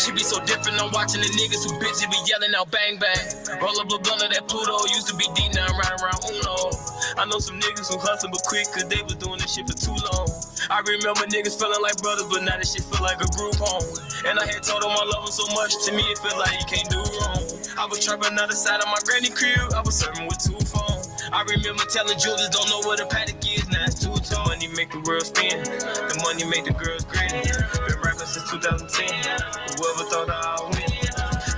shit be so different. I'm watching the niggas who bitches be yelling out bang bang. Roll up a blunt of that Pluto, used to be deep, now I'm riding around Uno. I know some niggas who hustle but quick, cause they was doing this shit for too long. I remember niggas feeling like brothers, but now this shit feel like a group home. And I had told them I love them so much, to me it feel like you can't do wrong. I was trapping on the side of my granny crib, I was serving with 2 phones. I remember telling Julius, don't know what a paddock is, now it's 2 tone. Money make the world spin, the money make the girls grin. Been rapping since 2010, whoever thought I'd win.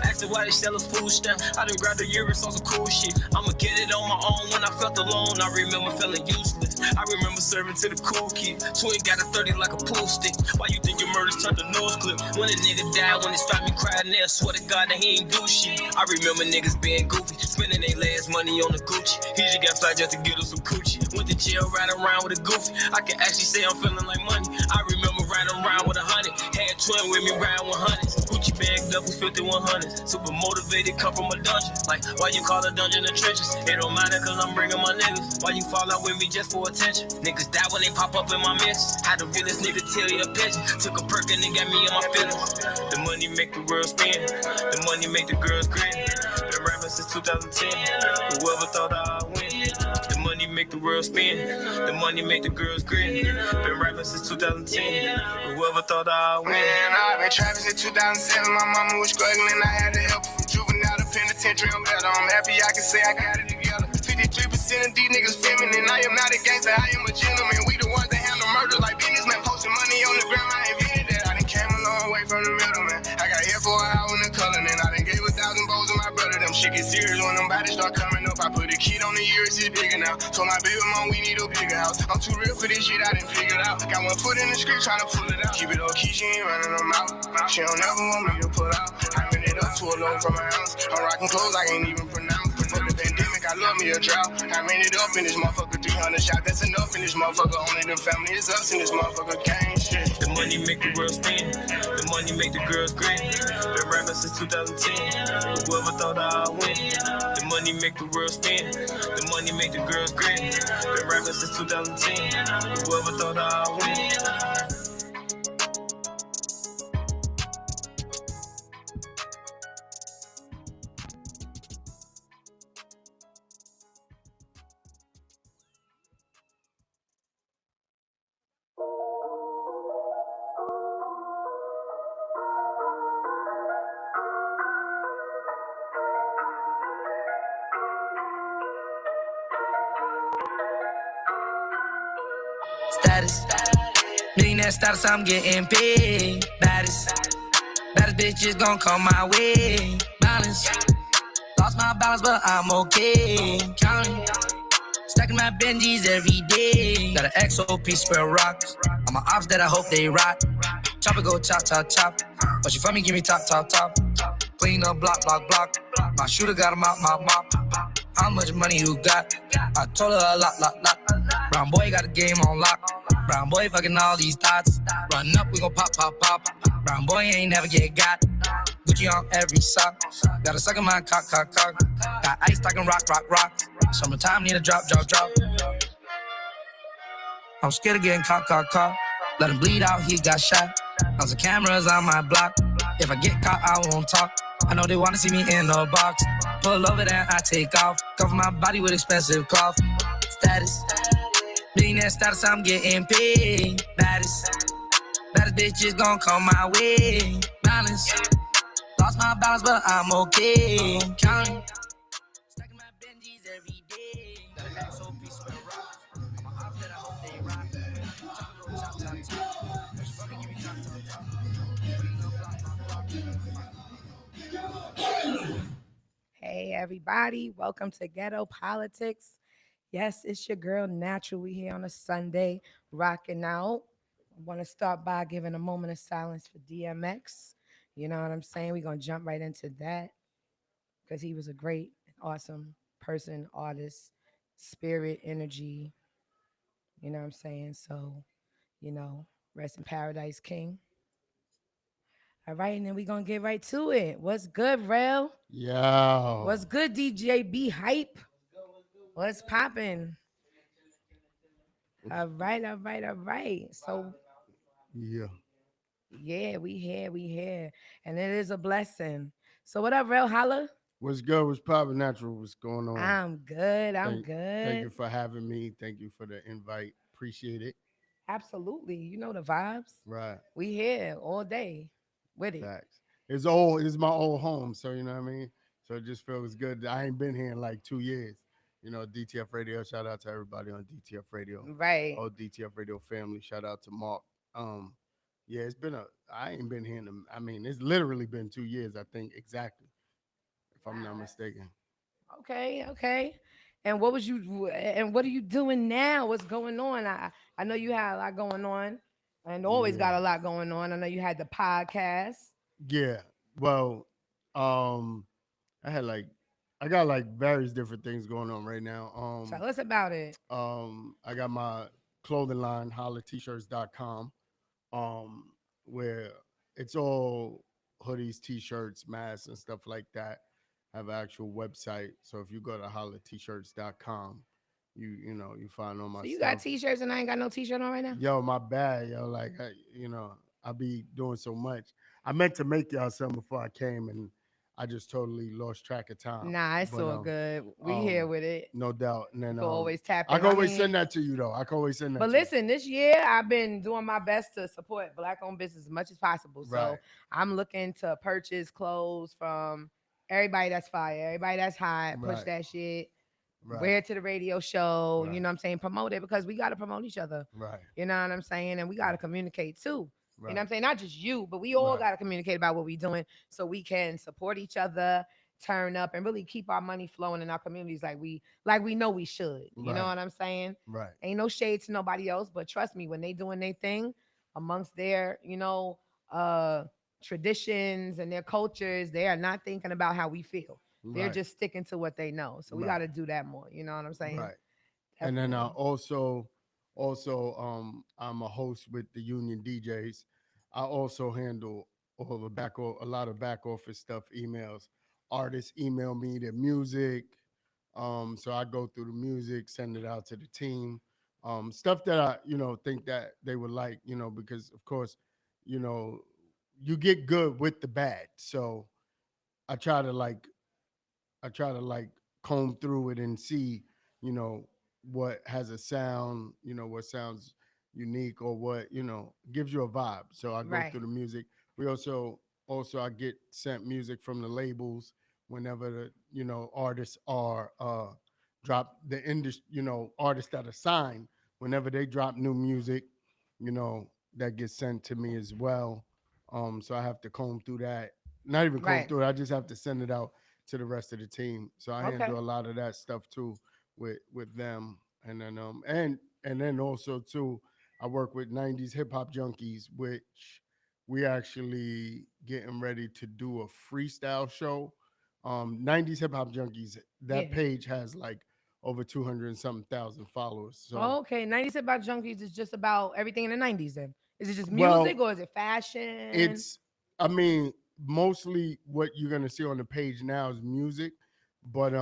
Asked her why they sell a food stamp, I done grabbed the Urus on some cool shit. I'ma get it on my own when I felt alone, I remember feeling useless. I remember serving to the cool kid, twin got a 30 like a pool stick. Why you think your murders turned to nose clip? When a nigga died, when they stopped me crying there, swear to God that he ain't do shit. I remember niggas being goofy, spending their last money on the Gucci. He just got fly just to get us some coochie. Went to jail riding around with a goofy, I can actually say I'm feeling like money. I remember riding around with 100, had twin with me riding 100s. Gucci bagged up with 5100s, super motivated, come from a dungeon. Like, why you call a dungeon the trenches? It don't matter cause I'm bringing my niggas. Why you fall out with me just for attention? Niggas die when they pop up in my mess. How the realest nigga tell you a pigeon? Took a perk and they got me in my feelings. The money make the world spin, the money make the girls grin. Been rapping since 2010, whoever thought I'd win. The money make the world spin, the money make the girls grin. Been rapping since 2010, whoever thought I'd win. Man, I've been trapping since 2007. My mama was struggling, I had to help from juvenile to penitentiary. I'm better, I'm happy I can say I got it together. 53% of these niggas feminine. I am not a gangster, I am a gentleman. We the ones that handle murder like businessmen. Posting money on the ground, I invented that. I done came a long way from the middleman. I got here for an hour in the color, and I done gave 1,000 bows to my brother. Them shit get serious when them bodies start coming up. I put a kid on the years, it's bigger now. Told my baby mom we need a bigger house. I'm too real for this shit, I done figured out. Got one foot in the street trying to pull it out. Keep it low key, she ain't running them out. She don't ever want me to pull out. I ran it up to a low from my house. I'm rocking clothes I ain't even pronounce. Before the pandemic, I love me a drought. I ran it up in this motherfucker, 300 shots. That's enough in this motherfucker. Only the family is us in this motherfucker gang shit. The money make the world spin, the money make the girls grin. Been rapping since 2010, whoever thought I'd win. The money make the world spin, the money make the girls grin. Been rapping since 2010, whoever thought I'd win. Status, millionaire status, I'm getting big. Baddest bitches gon' come my way. Balance, lost my balance, but I'm okay. Counting, stacking my Benjis every day. Got an XOP square rocks. On my ops that I hope they rock. Chopper go chop, chop, chop. But you for me, give me top, top, top. Clean up, block, block, block. My shooter got a mop, mop, mop. How much money you got? I told her a lot, lot, lot. Brown boy got a game on lock. Brown boy fucking all these thoughts. Run up, we gon' pop, pop, pop. Brown boy ain't never get got. Gucci on every sock. Got a suck in my cock, cock, cock. Got ice talking rock, rock, rock. Summertime need a drop, drop, drop. I'm scared of getting caught, caught, caught. Let him bleed out, he got shot. Tons of cameras on my block. If I get caught, I won't talk. I know they wanna see me in the box. Pull over there, I take off. Cover my body with expensive cloth. Status, millionaire status, I'm getting paid. Baddest bitches gon' come my way. Balance, lost my balance, but I'm okay. Counting, stacking my Benjis every day. Got an XOP square rock. I'm a ops that I hope they rock. Chop, chop, chop, chop. Push fucking give me chop, chop, chop. Hey everybody, welcome to Ghetto Politics. Yes, it's your girl Natural. We here on a Sunday, rocking out. I want to start by giving a moment of silence for DMX. You know what I'm saying? We're gonna jump right into that because he was a great, awesome person, artist, spirit, energy. You know what I'm saying? So, rest in paradise, King. All right, and then we're gonna get right to it. What's good, Rel? Yo. What's good, DJ B Hype? What's poppin'? All right. So Yeah. Yeah, we here. And it is a blessing. So what up, real holla? What's good? What's poppin' natural? What's going on? I'm good. I'm Thank you good. for having me. Thank you for the invite. Appreciate it. Absolutely. You know the vibes. Right. We here all day with it. Facts. It's my old home, so you know what I mean? So it just feels good. I ain't been here in like 2 years. You know, DTF Radio, shout out to everybody on DTF Radio. Right. Oh, DTF Radio family, shout out to Mark. Um, yeah, I ain't been here I mean, it's literally been 2 years, I think, exactly, if I'm not mistaken. Okay, okay. And what are you doing now? What's going on? I know you had a lot going on and always Yeah. got a lot going on. I know you had the podcast. Yeah. Well, um, I had like I got like various different things going on right now. Tell us about it. I got my clothing line, hollatshirts.com, where it's all hoodies, t-shirts, masks, and stuff like that. I have an actual website. So if you go to hollatshirts.com, you find all my So you got stuff. t-shirts and I ain't got no t-shirt on right now? Yo, my bad, yo. Like, I be doing so much. I meant to make y'all some before I came, and I just totally lost track of time. Nah, it's But all good. We here with it. no doubt. And You then can always tap I in. can I always mean, send that to you though. I can always send that. but to you. listen, this year I've been doing my best to support black-owned business as much as possible. So Right. I'm looking to purchase clothes from everybody that's fire, everybody that's hot, push Right. that shit, Right. wear it to the radio show. Right. You know what I'm saying? Promote it because we got to promote each other. Right. You know what I'm saying? And we got to communicate too. You know what I'm Right. saying? Not just you, but we all Right. got to communicate about what we're doing so we can support each other, turn up, and really keep our money flowing in our communities like we know we should. You know Right. what I'm saying? Right. Ain't no shade to nobody else, but trust me, when they doing their thing amongst their, uh traditions and their cultures, they are not thinking about how we feel. They're Right. just sticking to what they know. So we got Right. to do that more. You know what I'm saying? Right. And then Definitely. I'm a host with the Union DJs. I also handle a lot of back office stuff, emails. Artists email me their music. So I go through the music, send it out to the team. Stuff that I, think that they would like, because of course, you know, you get good with the bad. So I try to like comb through it and see, you know, what has a sound, what sounds unique or what, gives you a vibe. So I go Right. through the music. We also I get sent music from the labels whenever the, artists are drop the industry, artists that are signed, whenever they drop new music, that gets sent to me as well. So I have to comb through that. Not even comb Right. through it. I just have to send it out to the rest of the team. So I Okay. handle a lot of that stuff too with them. And then also too, I work with 90s hip hop junkies, which we actually getting ready to do a freestyle show. 90s hip hop junkies, that Yeah. page has like over 200 and something thousand followers. So Okay. 90s about junkies is just about everything in the 90s then. Is it just well, music or is it fashion? it's I mean, mostly what you're gonna see on the page now is music, but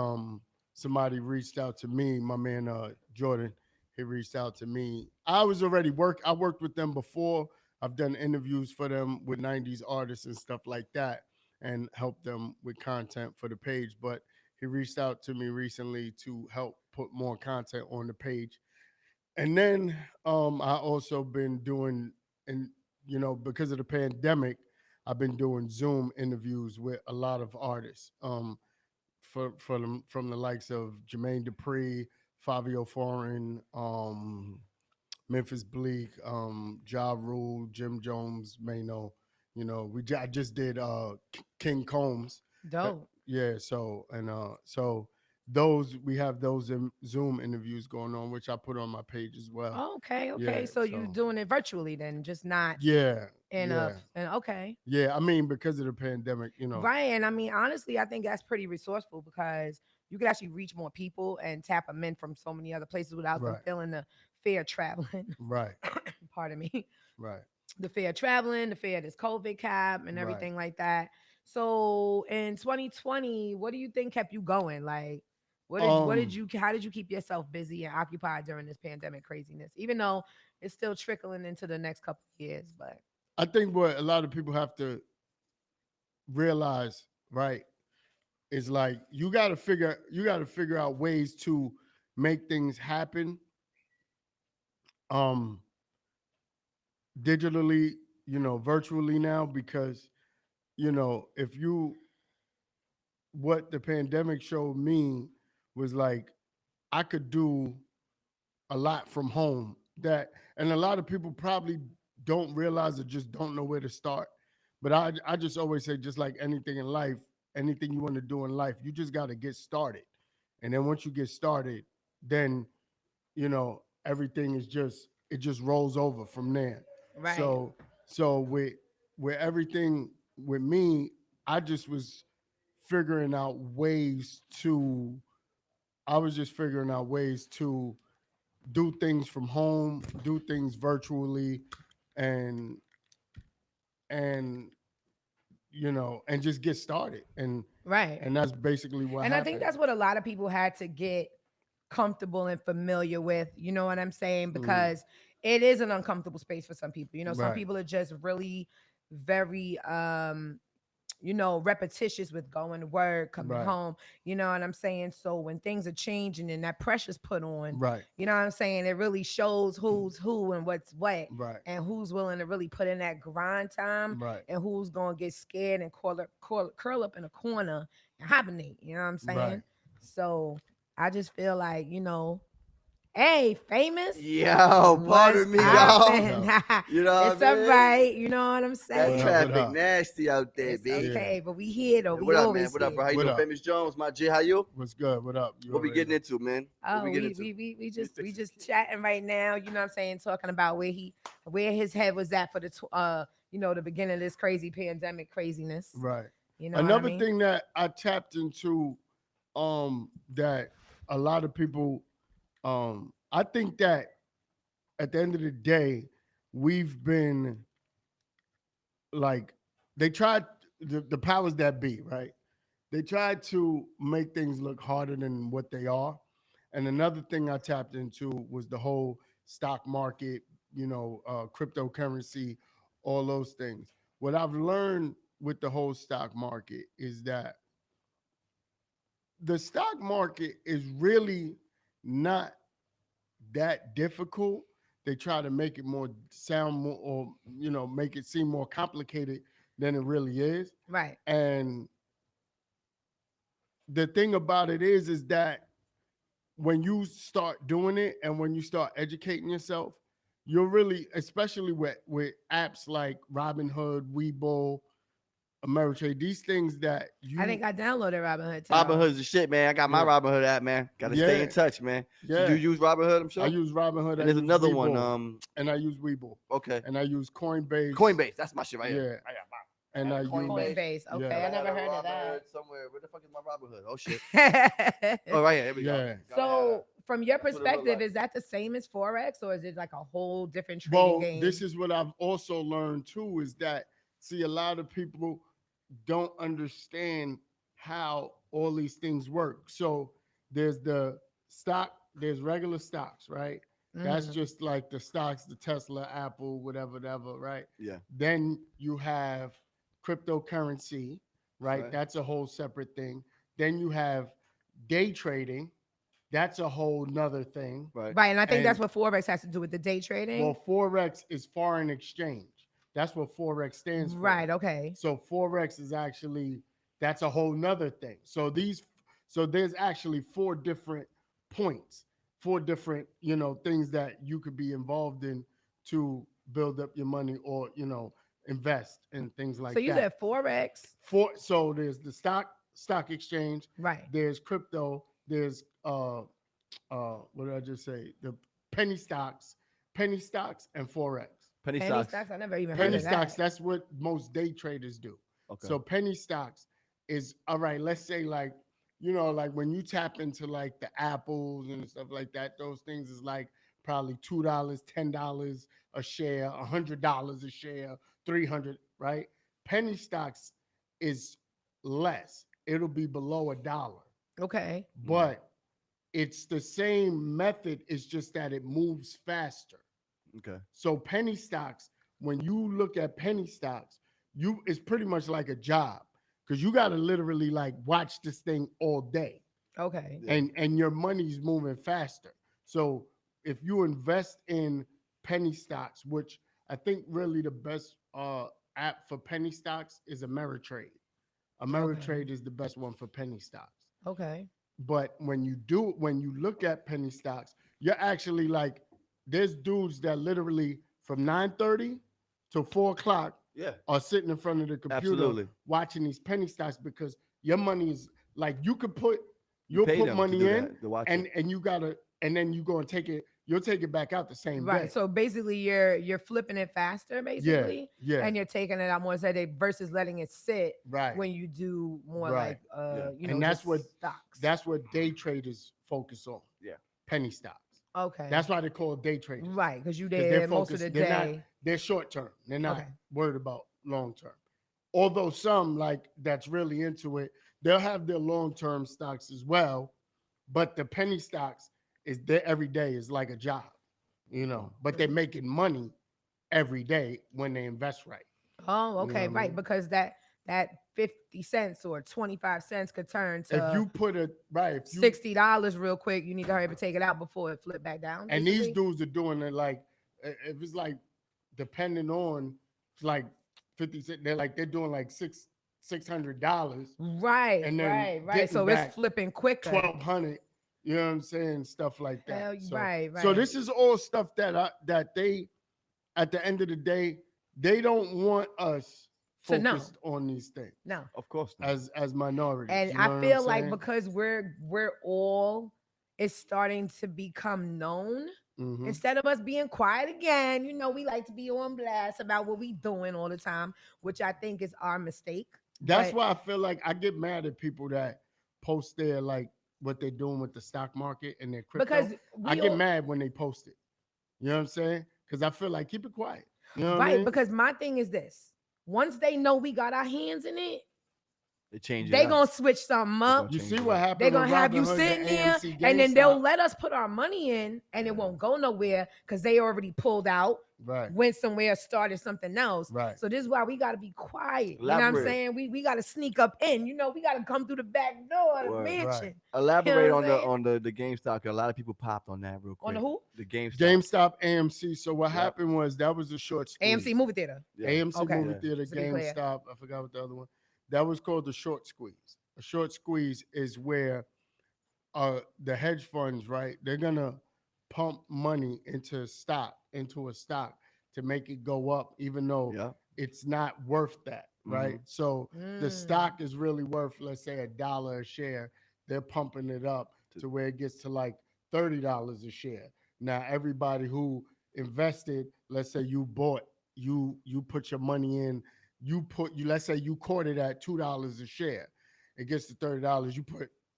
somebody reached out to me, my man Jordan, he reached out to me. I worked with them before. I've done interviews for them with 90s artists and stuff like that and helped them with content for the page, but he reached out to me recently to help put more content on the page. And then I also been doing, and because of the pandemic, I've been doing Zoom interviews with a lot of artists. From the likes of Jermaine Dupri, Fabio Foreign, Memphis Bleak, Ja Rule, Jim Jones, Mano. I just did King Combs. Dope. Yeah, so those we have those Zoom interviews going on, which I put on my page as well. Okay, Yeah, okay. So you so doing it virtually then, just not yeah, in yeah, a and okay. yeah. I mean, because of the pandemic, Right. And I mean, honestly, I think that's pretty resourceful because you could actually reach more people and tap them in from so many other places without them right, feeling the fear of traveling. right, Pardon me. right, The fear of traveling, the fear of this COVID cap and right. everything like that. So in 2020, what do you think kept you going? Like, Um, how did you keep yourself busy and occupied during this pandemic craziness? Even though it's still trickling into the next couple of years, but I think what a lot of people have to realize, right, is like you got to figure out ways to make things happen um digitally, virtually now, because if you what the pandemic showed me was like I could do a lot from home, that and a lot of people probably don't realize or just don't know where to start. But I just always say, just like anything in life, anything you want to do in life, you just got to get started. And then once you get started, then everything is just it just rolls over from there. Right. So with everything with me, I just was figuring out ways to I was just figuring out ways to do things from home, do things virtually, and and and just get started. Right. And that's basically what And I think happened. that's what a lot of people had to get comfortable and familiar with. You know what I'm saying? Mhm. Because it is an uncomfortable space for some people. Some Right. people are just really very repetitious with going to work, coming Right. home, you know what I'm saying? So when things are changing and that pressure's put on, Right. you know what I'm saying? It really shows who's who and what's what, Right. and who's willing to really put in that grind time, Right. and who's going to get scared and curl up in a corner and hibernate. You know what I'm Right. saying? So I just feel like, hey, famous. Yo, What's pardon me, y'all. poppin'? You know It's what I all mean? right. You know what I'm That saying? What up? What traffic up? nasty out there, It's B. Yeah. okay, but we here though. Hey, We what up, man? always What up, here. bro? How you What doing? up? Famous Jones, my G, how you? What's good? What up? You What we already getting know. into, man? What Oh, we getting we into? just chatting right now. You know what I'm saying? Talking about where his head was at for the beginning of this crazy pandemic craziness. Right. You know what I Another mean? thing that I tapped into, that a lot of people, I think that at the end of the day, we've been like, they tried the powers that be, right? They tried to make things look harder than what they are. And another thing I tapped into was the whole stock market, cryptocurrency, all those things. What I've learned with the whole stock market is that the stock market is really not that difficult. They try to make it more sound more, or make it seem more complicated than it really is. Right. And the thing about it is that when you start doing it and when you start educating yourself, you're really, especially with apps like Robinhood, Webull, Ameritrade, these things that I you, think I downloaded Robinhood too. Robinhood's the shit, man. I got my yeah, Robinhood app, man. Got to stay in yeah, touch, man. So yeah. you use Robinhood, I'm I sure? use Robinhood, And I there's use another one, Webull, and I use Webull, okay. and I use Coinbase. Coinbase, that's my shit right here. Yeah, I got mine. and I use Coinbase. yeah. Okay, I And I never have a heard of Robinhood that. somewhere. Where the fuck is my Robinhood? Oh shit. Oh, right here. Here we go. Yeah. So, from your That's what it look perspective, like. is that the same as forex, or is it like a whole different trading Well, game? this is what I've also learned too, is that see, a lot of people don't understand how all these things work. So there's the stock, there's regular stocks, right? That's Mhm. just like the stocks, the Tesla, Apple, whatever, right? Yeah. Then you have cryptocurrency, right? Right. That's a whole separate thing. Then you have day trading. That's a whole nother thing. Right. Right, and I think that's And what forex has to do with the day trading. well, Forex is foreign exchange. That's what Forex stands for. Right. Okay. So Forex is actually, that's a whole nother thing. So there's actually four different points, four different, things that you could be involved in to build up your money, or, invest in things like So you that. said forex. So there's the stock exchange, Right. there's crypto, there's what did I just say? The penny stocks, and Forex. Penny Penny stocks. stocks. I never even heard Penny of stocks, that. that's what most day traders do. Okay. So penny stocks is all right. Let's say like, like when you tap into like the apples and stuff like that, those things is like probably $2, $10 a share, $100 a share, 300, right? Penny stocks is less. It'll be below $1, Okay. but it's the same method. It's just that it moves faster. Okay. So penny stocks when you look at penny stocks, it's pretty much like a job because you got to literally like watch this thing all day, Okay. Yeah. and your money's moving faster. So if you invest in penny stocks, which I think really the best app for penny stocks is Ameritrade. Ameritrade is the best one for penny stocks. Okay. But when you look at penny stocks, you're actually like, there's dudes that literally from 9:30 to 4 o'clock Yeah. are sitting in front of the computer Absolutely. watching these penny stocks because your money is like you'll pay put them to money do in that, to watch and it. and you gotta and then you go and you'll take it back out the same Right. day. So basically you're flipping it faster, basically. yeah. And you're taking it out more today versus letting it sit Right. when you do more Right. Yeah. you know, And that's just what stocks. That's what day traders focus on. Yeah. Penny stocks. okay. That's why they call it day traders. right, because you 'Cause there most of the they're day. not, they're short term. They're not Okay. worried about long term. Although some like that's really into it, they'll have their long term stocks as well. But the penny stocks is there every day is like a job, but they're making money every day when they invest right. Oh, You know okay, what I right. mean? Because that 50 cents or 25 cents could turn If to you put it right, if you $60 real quick, you need to hurry up and take it out before it flip back down. and these basically? dudes are doing it like if it's like depending on like 50 cent, they're doing like $600 Right, and then right. getting So back it's flipping quicker. 1,200. You know what I'm saying? Stuff like that. Hell, So, right, so right. this is all stuff that they, at the end of the day, they don't want us To know. focused on these things No. Of course not. as minorities. And you know I what feel I'm like saying? because we're all it's starting to become known. Mhm. Instead of us being quiet again, we like to be on blast about what we doing all the time, which I think is our mistake. That's But- why I feel like I get mad at people that post their like what they're doing with the stock market and their crypto. because I we get all- mad when they post it. You know what I'm saying? Because I feel like keep it quiet. You know what I right, mean? because my thing is this. Once they know we got our hands in it, They change it they up. gonna switch something gonna up. You change see it what up. happened? They're gonna with have you Robinhood, the sitting there, AMC, and then they'll GameStop. let us put our money in, and it Yeah. won't go nowhere because they already pulled out, Right. went somewhere, started something else. Right. So this is why we got to be quiet. You know what I'm Elaborate. saying? We got to sneak up in. We got to come through the back door of the Word. Right. mansion. Elaborate You know on what the I'm on the GameStop. 'Cause a lot of people popped on that real quick. On the who? The GameStop. GameStop, AMC. So what Yep. happened was that was a short squeeze. AMC movie theater. Yeah. AMC Okay. movie Yeah. theater, Just to be clear. GameStop. I forgot what the other one. That was called the short squeeze. A short squeeze is where the hedge funds, right? They're gonna pump money into a stock to make it go up, even though Yeah. it's not worth that, right? So the Mm. stock is really worth, let's say, $1 a share. They're pumping it up to where it gets to like $30 a share. Now, everybody who invested, let's say you put your money in, let's say you caught it at $2 a share. It gets to $30.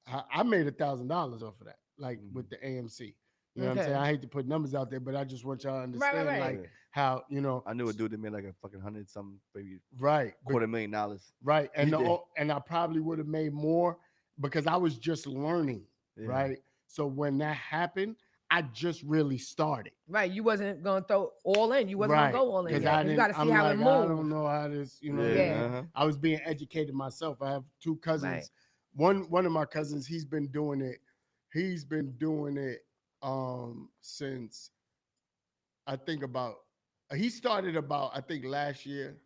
I made $1,000 off of that, like with the AMC. You know what I'm saying? Okay. I hate to put numbers out there, but I just want y'all to understand, right. like Yeah. how I knew a dude that made like a fucking 100 something, maybe right, but- $250,000. right, and He did. and I probably would have made more because I was just learning, Yeah. right? So when that happened, I just really started. Right. You wasn't gonna throw all in. You wasn't Right, gonna go all in. because yet. I You didn't. got to see I'm how like, it moves. I don't know how this. You know, what I mean? Yeah. Uh-huh. I was being educated myself. I have two cousins. Right. One of my cousins, he's been doing it since he started about I think last year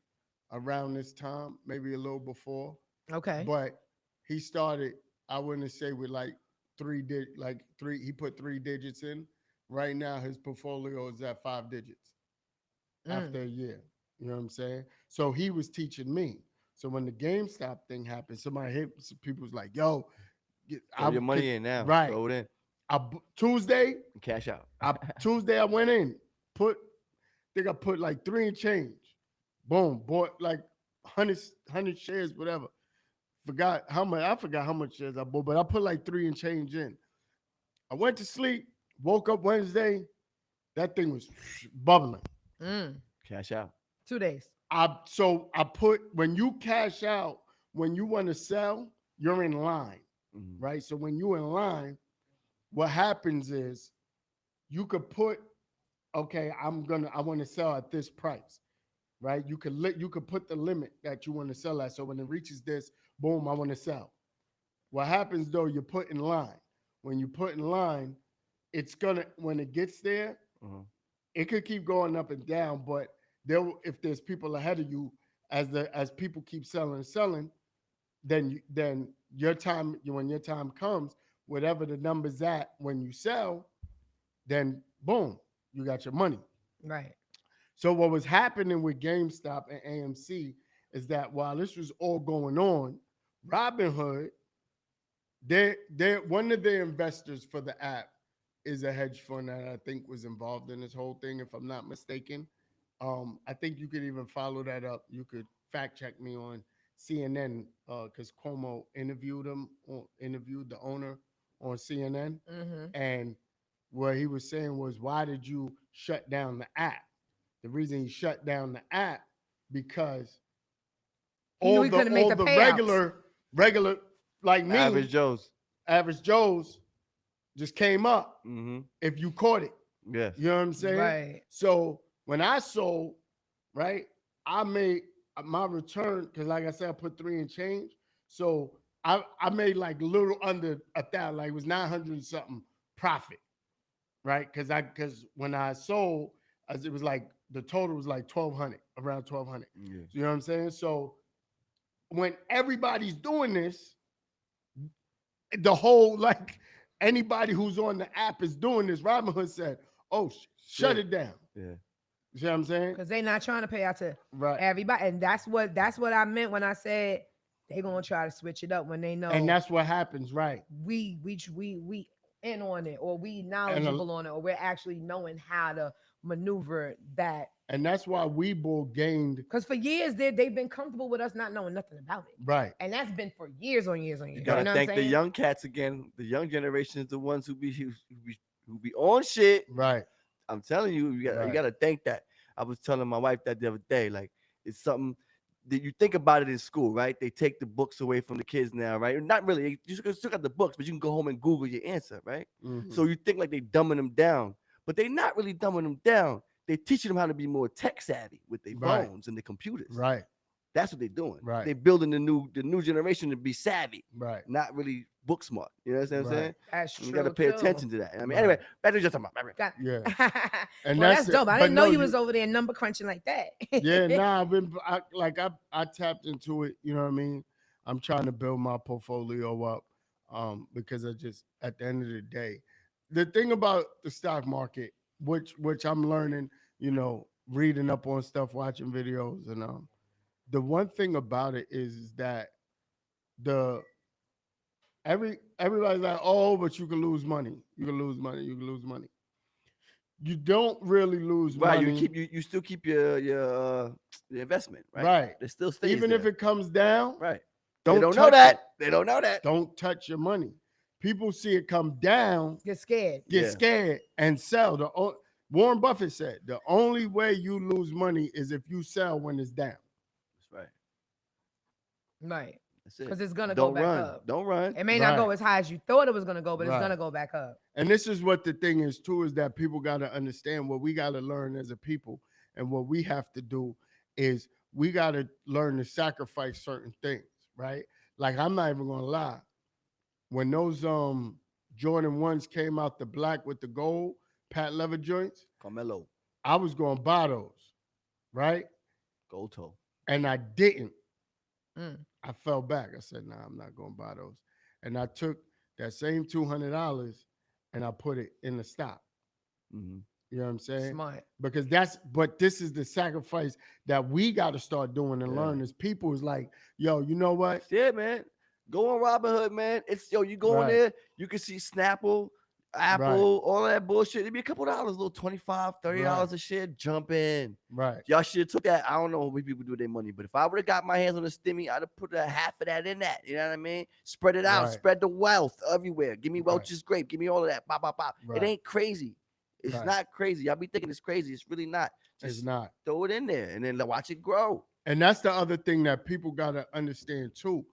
around this time, maybe a little before. Okay. But he started, I wouldn't say with like he put 3 digits in. Right now his portfolio is at 5 digits after a year. You know what I'm saying? So he was teaching me. So when the GameStop thing happened, people was like, yo, Throw your money in now. Right. Throw it in Tuesday, and cash out. I went in, I put like 3 and change. Boom, bought like 100 shares, whatever. I forgot how much shares I bought, but I put like 3 and change in. I went to sleep, woke up Wednesday, that thing was bubbling. Cash out. 2 days. When you cash out, when you want to sell, you're in line, Mhm. right? So when you're in line, what happens is you could put, okay, I want to sell at this price. right? You could put the limit that you want to sell at. So when it reaches this, boom, I want to sell. What happens though, you put in line. When you put in line, it's gonna, when it gets there, it could keep going up and down, but if there's people ahead of you, as people keep selling and selling, then your time, when your time comes, whatever the number's at when you sell, then boom, you got your money. Right. So what was happening with GameStop and AMC is that while this was all going on, Robinhood, they're one of the investors for the app is a hedge fund that I think was involved in this whole thing, if I'm not mistaken. I think you could even follow that up. You could fact check me on CNN because Cuomo interviewed the owner on CNN, and what he was saying was, why did you shut down the app? The reason he shut down the app because all the regular like me, average Joes just came up if you caught it. Yeah. You know what I'm saying? Right. So when I sold, right, I made my return because, like I said, I put 3 and change. So I made like little under 1,000, like it was 900 something profit, right? Because when I sold, it was like the total was like 1,200, around 1,200. Yeah. You know what I'm saying? So when everybody's doing this, the whole, like, anybody who's on the app is doing this, Robinhood said, oh, shut it down. Yeah. You see what I'm saying? Because they're not trying to pay out to Right. everybody. And that's what I meant when I said they're gonna try to switch it up when they know. And that's what happens, right? We in on it, or we knowledgeable on it, or we're actually knowing how to maneuver that. And that's why Webull gained. Because for years they've been comfortable with us not knowing nothing about it. Right. And that's been for years on years on years. You gotta thank the young cats again. The young generation is the ones who be on shit. Right. I'm telling you, you gotta thank that. I was telling my wife that the other day, like, it's something that you think about it in school, right? They take the books away from the kids now, right? Not really. You still got the books, but you can go home and Google your answer, right? So you think like they dumbing them down, but they're not really dumbing them down. They're teaching them how to be more tech savvy with their phones and their computers. Right. That's what they're doing. Right. They're building the new generation to be savvy. Right. Not really book smart. You know what I'm saying? That's true. You got to pay attention to that. I mean, anyway, back to just talking about. Yeah. And that's dope. I didn't know you was over there number crunching like that. Yeah, nah, I tapped into it. You know what I mean? I'm trying to build my portfolio up because I just, at the end of the day, the thing about the stock market, which I'm learning, you know, reading up on stuff, watching videos, and the one thing about it is that everybody's like, oh, but you can lose money. You can lose money. You can lose money. You don't really lose money. Right, you still keep your investment, right? Right. It still stays even there. if it comes down. Right. They don't know that. They don't know that. Don't touch your money. People see it come down, Get scared. get scared, and sell. Warren Buffett said the only way you lose money is if you sell when it's down. That's right. Right. That's it. Because it's gonna Don't go back run. up. Don't run. It may not go as high as you thought it was gonna go, but Right. it's gonna go back up. And this is what the thing is too, is that people got to understand what we got to learn as a people, and what we have to do is we got to learn to sacrifice certain things, right? Like, I'm not even gonna lie, when those Jordan 1s came out, the black with the gold Pat Leather joints, Carmelo, I was gonna buy those, right? gold toe. And I didn't. Mm. I fell back. I said, nah, I'm not gonna buy those. And I took that same $200 and I put it in the stock. Mm-hmm. You know what I'm saying? Smart. Because but this is the sacrifice that we got to start doing and learn as people. Is like, yo, you know what? Yeah, man. Go on Robinhood, man. It's you go in there, you can see Snapple, Apple, all that bullshit. It'd be a couple dollars, a little $25, $30 a share. Jump in. Right. Y'all should have took that. I don't know what people do with their money, but if I would have got my hands on a stimmy, I'd have put a half of that in that. You know what I mean? Spread it out. Right. Spread the wealth everywhere. Give me Welch's grape. Give me all of that. Pop, pop, pop. Right. It ain't crazy. It's not crazy. Y'all be thinking it's crazy. It's really not. Just It's not. throw it in there and then watch it grow. And that's the other thing that people got to understand too.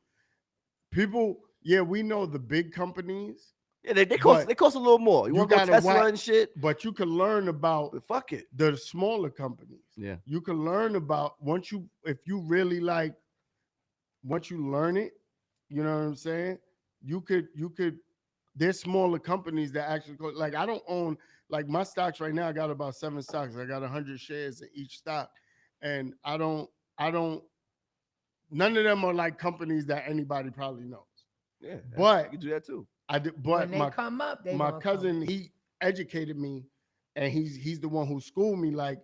People, yeah, we know the big companies Yeah, they cost But a little more. You you want to go gotta Tesla watch- and shit? But you can learn about But fuck it. the smaller companies. Yeah. You can learn about if you really like, once you learn it, you know what I'm saying? You could there's smaller companies that actually go, like I don't own, like my stocks right now, I got about 7 stocks. I got 100 shares in each stock. And I don't none of them are like companies that anybody probably knows. Yeah. But you can do that too. I did, When but they come up, they my gonna cousin, he educated me, and he's the one who schooled me, like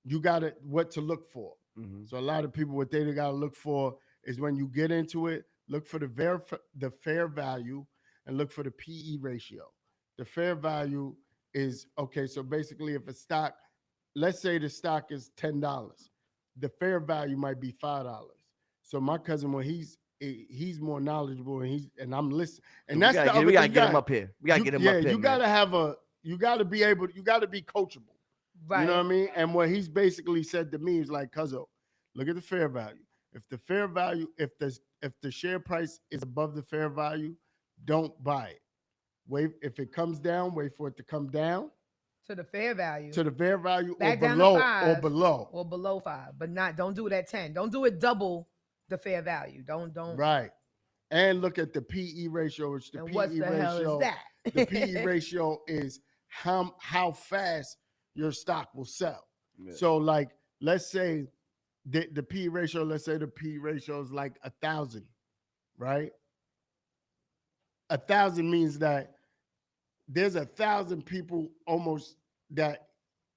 you gotta what to look for. Mhm. So a lot of people, what they gotta look for is when you get into it, look for the fair value and look for the PE ratio. The fair value is okay. So basically, if a stock, let's say the stock is $10, the fair value might be $5. So my cousin, when he's more knowledgeable, and I'm listening, and that's the other we gotta thing, get him up here. We gotta get him up here. you man. gotta have you gotta be coachable. right. You know what I mean? And what he's basically said to me is like, Cuzzo, look at the fair value. If the fair value, if the share price is above the fair value, don't buy it. Wait, if it comes down, wait for it to come down to the fair value. to the fair value Back or down to below 5. below. Or below 5, but don't do it at 10. Don't do it double the fair value. Don't. Right. And look at the PE ratio, which the And PE what the hell ratio, is that? the PE ratio is how fast your stock will sell. Yeah. So like, let's say the P ratio, let's say the P ratio is like 1,000, right? 1,000 means that there's 1,000 people almost that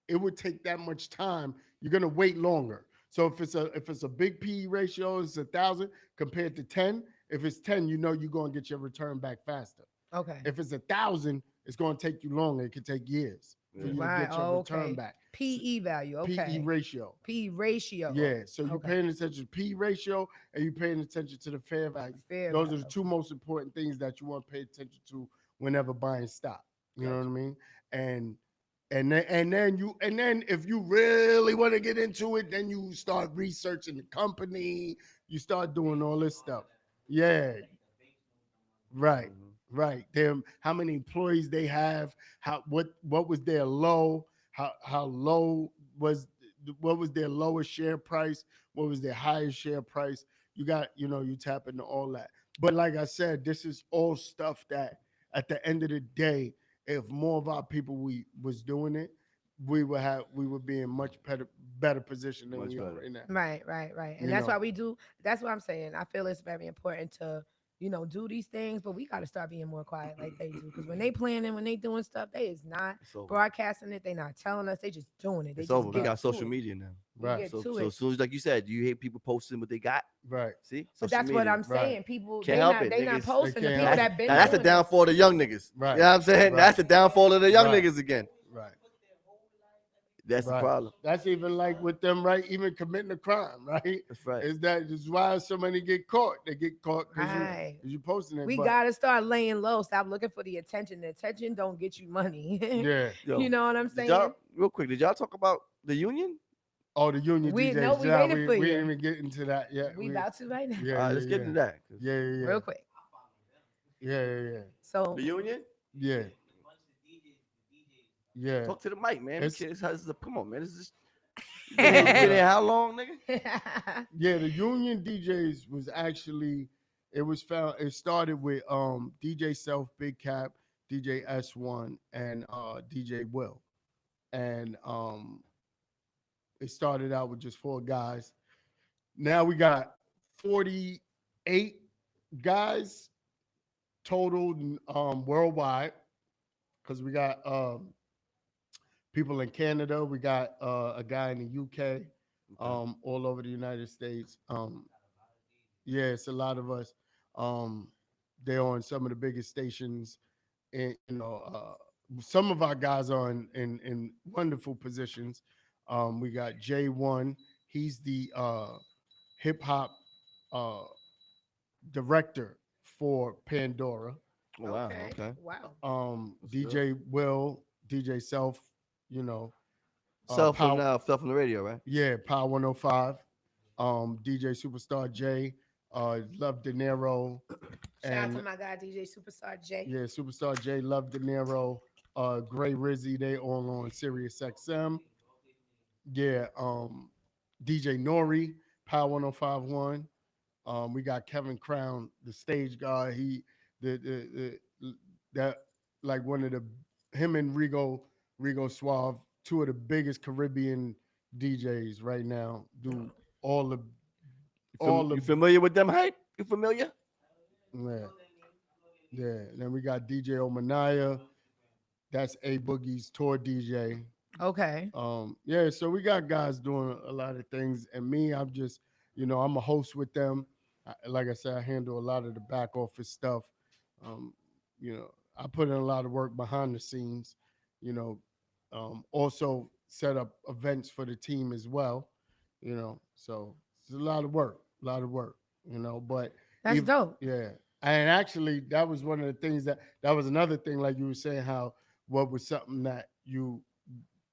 it would take that much time. You're gonna wait longer. So if it's a big PE ratio, it's 1,000 compared to 10. If it's 10, you know you're gonna get your return back faster. Okay. If it's 1,000, it's gonna take you longer. It could take years for you to Right. get your return Okay. back. PE value. Okay. PE ratio. P ratio. Yeah, so you're Okay. paying attention to P ratio and you're paying attention to the fair value. Fair Those are value. the two most important things that you want to pay attention to whenever buying stock. You know what I mean? And then if you really want to get into it, then you start researching the company. You start doing all this stuff. Yeah. Right. Right. Them, how many employees they have, what was their low, how low was, what was their lowest share price, what was their highest share price. You got, you tap into all that. But like I said, this is all stuff that at the end of the day, if more of our people was doing it, we would be in much better position than we are right now. Right. And You that's know. why we do. That's what I'm saying. I feel it's very important to, do these things, but we got to start being more quiet like they do. Because when they planning, when they doing stuff, they is not It's over. broadcasting it. They not telling us. They just doing it. They It's just over. We get got to social it. media now. We Right. get So to it. as soon as, like you said, you hate people posting what they got. Right. See, But Social that's what media. I'm Right. saying. People, Can't help it. they not Niggas- posting the they people can't. that been Now that's the doing it. downfall of the young niggas. Right. You know what I'm saying? Right. That's the downfall of the young Right. niggas again. Right. That's Right. the problem. That's even like with them, right? Even committing a crime, right? That's right. Is why so many get caught. They get caught because Right. you posting it. We but- gotta start laying low. Stop looking for the attention. The attention don't get you money. Yeah. Yo, You know what I'm did saying? y'all, real quick, did y'all talk about the union? Oh, the union We- DJs. no, we Nah, waited for we you. didn't even get into that yet. We about to right now. Yeah, All right, yeah, let's get yeah. into that. 'cause Yeah, yeah, yeah. Real quick. Yeah. So The union? Yeah. Yeah. Talk to the mic, man. It's- Come on, man. This is you been there how long, nigga? Yeah, the union DJs was actually it started with DJ Self, Big Cap, DJ S1, and DJ Will. And it started out with just 4 guys. Now we got 48 guys total worldwide, because we got people in Canada, we got a guy in the UK, all over the United States. Yeah, it's a lot of us. They're on some of the biggest stations, and some of our guys are in wonderful positions. We got J1. He's the hip hop director for Pandora. Oh, wow. Okay. Wow. DJ Will, DJ Self, Self Pow- from the radio, right? yeah, Power 105. DJ Superstar J, Love De Niro, Shout out to And my guy DJ Superstar J. yeah, Superstar J, Love De Niro, Gray Rizzy, they all on Sirius XM. Yeah, DJ Nori, Power 1051. We got Kevin Crown, the stage guy. He that like one of the him and Rigo Suave, two of the biggest Caribbean DJs right now. Do all the You familiar with them, hype? You familiar? yeah. Yeah. Then we got DJ Omanaya. That's A Boogie's tour DJ. Okay. Yeah, so we got guys doing a lot of things, and me, I'm just, I'm a host with them. Like I said, I handle a lot of the back office stuff. Um, I put in a lot of work behind the scenes. Also set up events for the team as well. So it's a lot of work, But That's dope. yeah, and actually, that was one of the things that was another thing, like you were saying, how what was something that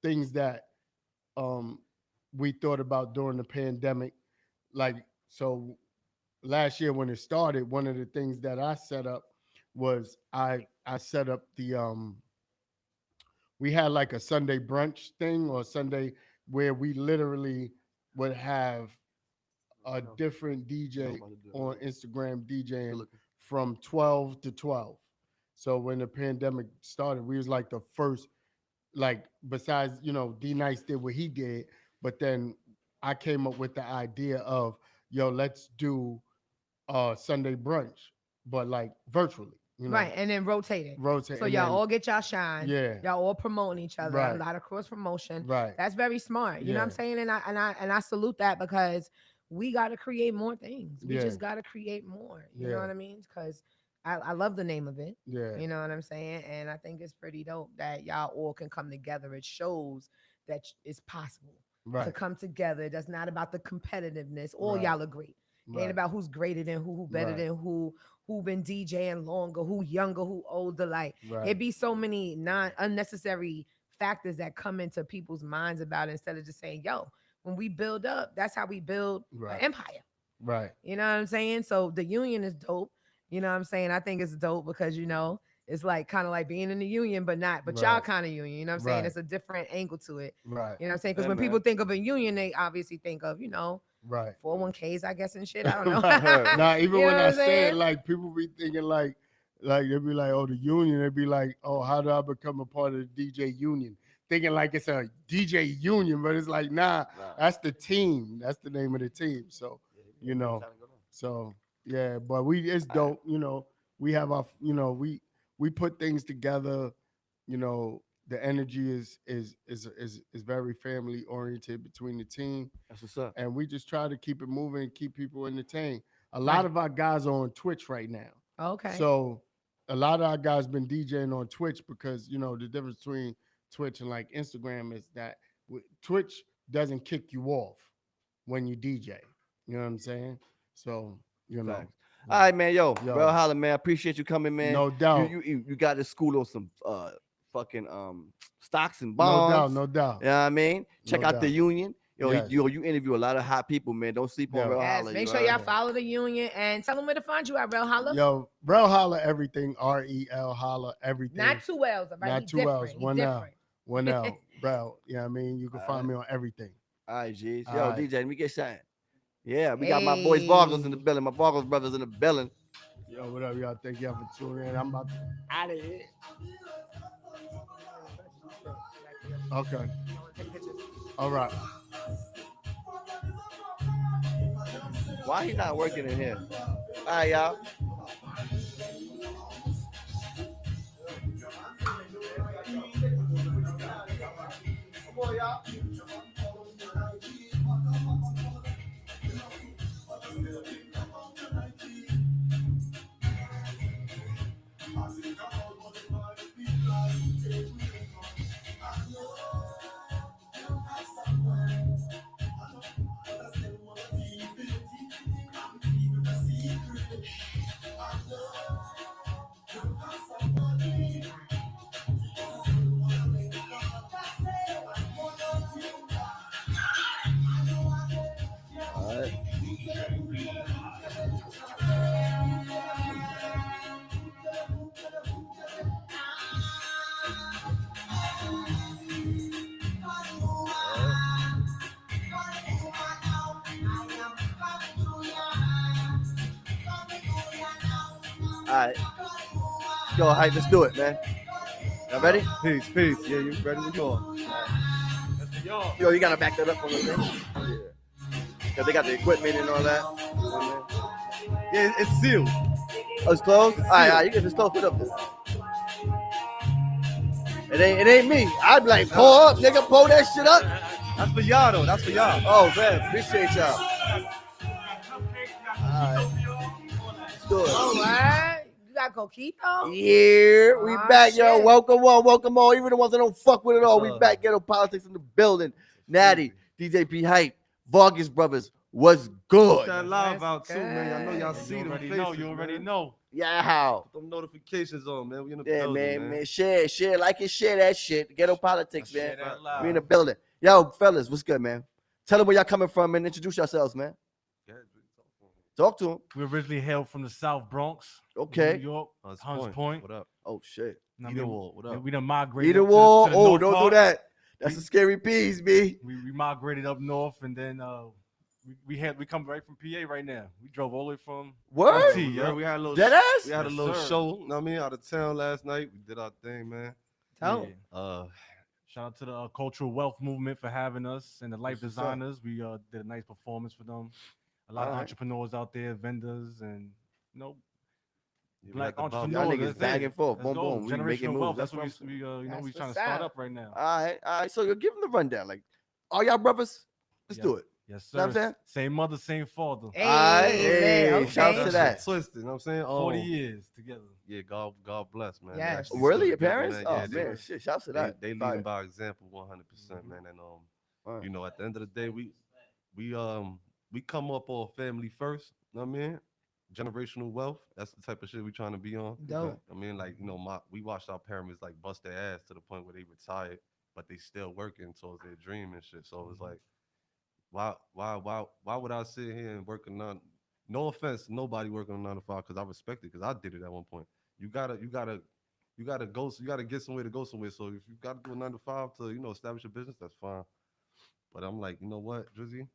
things that we thought about during the pandemic. Like, so last year when it started, one of the things that I set up was I set up the we had like a Sunday brunch thing or Sunday where we literally would have a different DJ on Instagram DJing from 12 to 12. So when the pandemic started, we was like the first, like besides, D Nice did what he did, but then I came up with the idea of, let's do Sunday brunch, but like virtually, Right, and then rotating. rotate. So and y'all then- all get y'all shine. Yeah. Y'all all promoting each other. Right. A lot of cross promotion. Right. That's very smart. You know what I'm Yeah. saying? And I salute that because we got to create more things. We Yeah. just got to create more. You know Yeah. what I mean? Because I love the name of it. Yeah. You know what I'm saying? And I think it's pretty dope that y'all all can come together. It shows that it's possible to Right. come together. That's not about the competitiveness. All Right. y'all are great. It Right. ain't about who's greater than who better Right. than who been DJing longer, who younger, who older. Like Right. it be so many unnecessary factors that come into people's minds about it instead of just saying, yo, when we build up, that's how we build Right. an empire. Right. You know what I'm saying? So the union is dope. You know what I'm saying? I think it's dope because it's like kind of like being in the union, but y'all Right. kind of union. You know what I'm saying? Right. It's a different angle to it. Right. You know what I'm saying? Because Yeah, when man. people think of a union, they obviously think of, Right. 401ks, I guess, and shit. I don't know. Now, even You when know I what I'm say it, saying? like people be thinking like they'd be like, oh, the union. They'd be like, oh, how do I become a part of the DJ union? Thinking like it's a DJ union, but it's like, nah, that's the team. That's the name of the team. So, so yeah, but it's dope. We have our, we put things together. The energy is very family oriented between the team. That's what's up. And we just try to keep it moving and keep people entertained. A lot Right. of our guys are on Twitch right now. Okay. So a lot of our guys been DJing on Twitch because the difference between Twitch and like Instagram is that Twitch doesn't kick you off when you DJ. You know what I'm saying? So Facts. All right, man. Yo, Yo. Bro Holla, man. I appreciate you coming, man. No doubt. You got the school on some fucking stocks and No doubt, bonds. no doubt. You know what I mean? Check No out the doubt. union. Yo, Yes. you interview a lot of hot people, man. Don't sleep on Yeah. Bro Yes, Holla. make you sure heard? y'all follow the union and tell them where to find you at Rel Holla. Yo, Rel Holla everything. REL Holla everything. Not 2 L's, right? Not He 2 L's, different. He 1 L. different. 1 L, bro. You know what I mean? You can find me on everything. All right, G's. All Yo, right. DJ, let me get shine. Yeah, we got my boys Vargos in the building. My Vargos brothers in the building. Yo, what up, y'all? Thank y'all for tuning in. I'm about to out of here. Okay. All right. Why he not working in here? All right, y'all. right. Yo, hype, let's do it, man. Y'all ready? Peace. Yeah, you ready? We going. Yo, you gotta back that up on the thing. Yeah. Cause they got the equipment and all that. Yeah, it's sealed. Oh, it's closed? All right, you get this closed. Put up there. It ain't me. I'd be like, pull up, nigga, pull that shit up. That's for y'all, though. That's for y'all. Oh, man, appreciate y'all. All right. Let's do it. All right. You got Coquito? Yeah, we Aw, back, yo. shit. Welcome on. Even the ones that don't fuck with it all, we What's up? back. Ghetto Politics in the building. Natty, DJ P Hype, Vargas Brothers, what's Put good? that live That's out too, man. I know y'all good. see You them already faces, know. You already man. know. Yeah, how? Put them notifications on, man. We in the Yeah, building, man. Share, like and share that shit. Ghetto Politics, man. Share that live. We in the building. Yo, fellas, what's good, man? Tell them where y'all coming from and introduce yourselves, man. Talk to them. We originally hailed from the South Bronx, Okay. New York, Hunts Point. What up? Oh shit. I mean, What up? we done migrated. Either up to- wall. to the Oh, North don't Park. do that. That's a scary piece, B. We migrated up north, and then we come right from PA right now. We drove all the way from Word? LT, yeah. We had a little Dead ass? We had a Yes, little sir. show, you know what I mean, out of town last night. We did our thing, man. Dope. Yeah. Shout out to the cultural wealth movement for having us, and the life That's what's up. designers. We did a nice performance for them. A lot of Alright. entrepreneurs out there, vendors, and Yeah, we black had the Bob- Y'all entrepreneurs. niggas back and forth. Let's Boom, go. boom. We making Generational moves. wealth. That's That's what what we That's we're trying to what's start up. up right now. All right. So you're giving the rundown. Like, all y'all brothers, let's Yeah. do it. Yes, Know what I'm sir. saying? Same mother, same father. Hey, Alright, man, hey, shout out okay. to that. Twisted, you know what I'm saying? 40 years together. Yeah, God bless, man. They Yes. actually Really? stood Your together, parents? man. Oh, Yeah, man. Shit. Shout out to They that. they Fire. leading by example 100%, man. And Alright. you know, at the end of the day, we come up all family first, you know what I mean? Generational wealth. That's the type of shit we trying to be on. Dope. I mean, like, you know, we watched our parents like bust their ass to the point where they retired, but they still working towards their dream and shit. So it's like, why would I sit here and work on? No offense, nobody working on 9 to 5 because I respect it because I did it at one point. You gotta go. So you gotta get somewhere to go somewhere. So if you gotta do a 9 to 5 to establish a business, that's fine. But I'm like, you know what, Drizzy,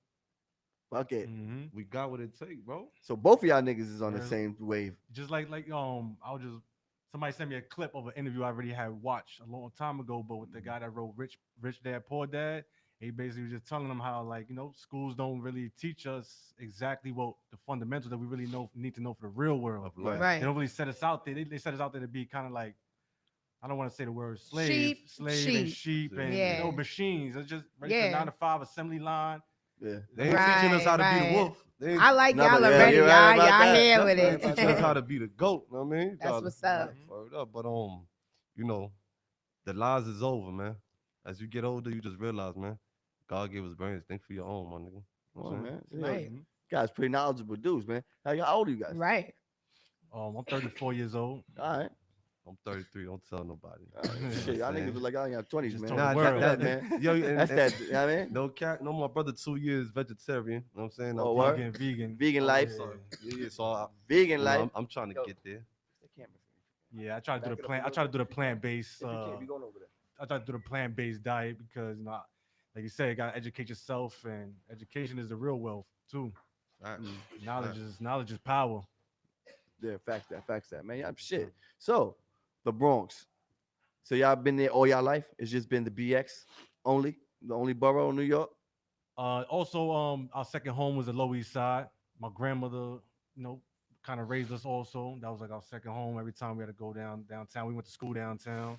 Fuck it. Mhm. we got what it take, bro. So both of y'all niggas is on the Yeah. same wave. Just like somebody sent me a clip of an interview I already had watched a long time ago, but with the guy that wrote Rich Dad Poor Dad. He basically was just telling them how, like, schools don't really teach us exactly what the fundamentals that we really need to know for the real world. Of life. Right. They don't really set us out there. They set us out there to be kind of like, I don't want to say the word slave, Sheep, and sheep and Yeah. machines. It's just right Yeah. the 9 to 5 assembly line. Yeah. They ain't teaching us how to be Right, the wolf. They ain't I like No, y'all but yeah, already. you're right Y'all about that. here with they ain't it. teaching us how to be the goat. You know what I mean? That's what's up. Word up. But the lies is over, man. As you get older, you just realize, man, God gave us brains. Think for your own, my nigga. You know what Oh, I'm saying? man. Yeah. Right. Guys, pretty knowledgeable dudes, man. How old are you guys? Right. I'm 34 years old. All right. I'm 33. Don't tell nobody. Shit, y'all niggas look like y'all got 20s, Just man. told Nah, the world. That's that, man. Yo, and, That's and- that. You know what I mean? No cat. No, my brother 2 years vegetarian. You know what I'm saying? Oh, I'm word? Vegan. Vegan life. Yeah, so I, Vegan life. I'm trying to Yo. get there. Yeah, I try to do Back the it up plant. a I try to little do the plant-based. If you can't be going over there. I try to do the plant-based diet because like you said, you gotta educate yourself, and education is the real wealth too. All right. Knowledge is power. Yeah, facts that, man. Yeah, shit. So, the Bronx. So y'all been there all y'all life? It's just been the BX only, the only borough in New York. Also, our second home was the Lower East Side. My grandmother, kind of raised us. Also, that was like our second home. Every time we had to go downtown, we went to school downtown.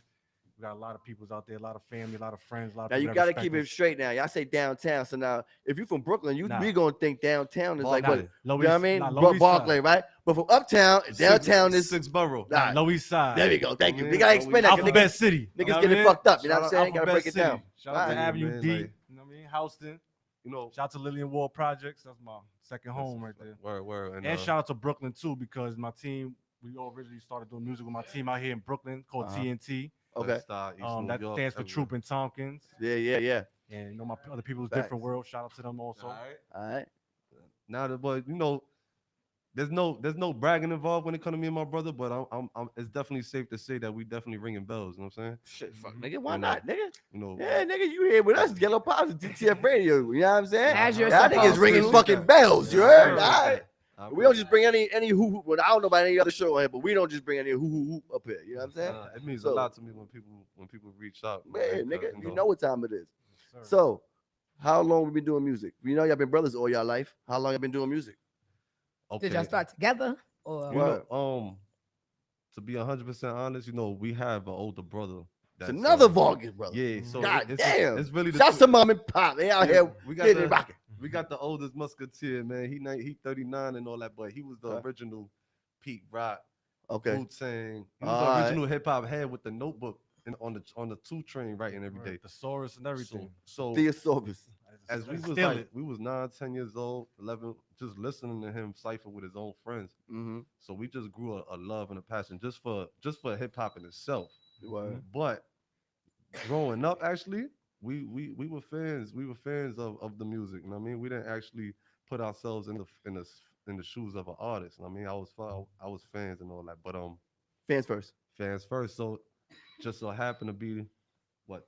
We got a lot of peoples out there, a lot of family, a lot of friends. A lot of Now people you that gotta respect keep it us. straight. Now y'all say downtown. So now, if you're from Brooklyn, we Nah. gonna think downtown is like Barclay. what? Lower You know what I East- mean? nah, Lower East Barclay, Side. right? But from uptown, downtown is. Six Borough. Nah, Lower East Side. there we go. Thank you. Yeah, We gotta explain that. 'cause Alphabet Niggas, City. niggas You know getting what I fucked up. You know Shout what I'm out saying? Gotta Alphabet break it City. down. Shout out to Right. Avenue Man, D. like- You know what I mean? Houston. You know, Shout out to Lillian Ward Projects. That's my second home right there. word. And shout out to Brooklyn too, because my team, we all originally started doing music with my team out here in Brooklyn called Uh-huh. TNT. Okay. East That New York, stands for everywhere. Troop and Tompkins. Yeah. And my other people's Facts. different world. Shout out to them also. All right. All right. Now that, but there's no bragging involved when it comes to me and my brother, but it's definitely safe to say that we definitely ringing bells. You know what I'm saying? Shit, fuck, nigga. Why You know, not, nigga? You know, Yeah, nigga, you here with us, Yellow Pops, TTF Radio. You know what I'm saying? As you're Y'all niggas supposed ringing to. fucking bells. You heard? All right. We don't just bring any hoo. Well, I don't know about any other show here, but we don't just bring any hoo up here. You know what I'm saying? It means So- a lot to me when people reach out. Man, man, 'cause, nigga, you know what time it is. So, how long we been doing music? You know, y'all been brothers all your life. How long y'all been doing music? Did y'all start together or? You know, to be 100% honest, you know, we have an older brother. It's another Vargas brother. Yeah, so God it's damn. it's really the Shouts to mom and pop. They out here We got getting it the rocking. we got the oldest musketeer, man. He 39 and all that, but he was the original Pete Rock, Okay. Wu-Tang. He was All the right. original hip hop head with the notebook and on the 2 train writing every day. Thesaurus and everything. So Thesaurus. as we was Steal like, it. we was 9, 10 years old, 11, just listening to him cipher with his own friends. Mm-hmm. So we just grew a love and a passion just for hip hop in itself. Word. But growing up, actually, we were fans. We were fans of the music. You know what I mean? We didn't actually put ourselves in the shoes of an artist. You know what I mean? I was fans and all that. But Fans first. fans first. So just so happened to be what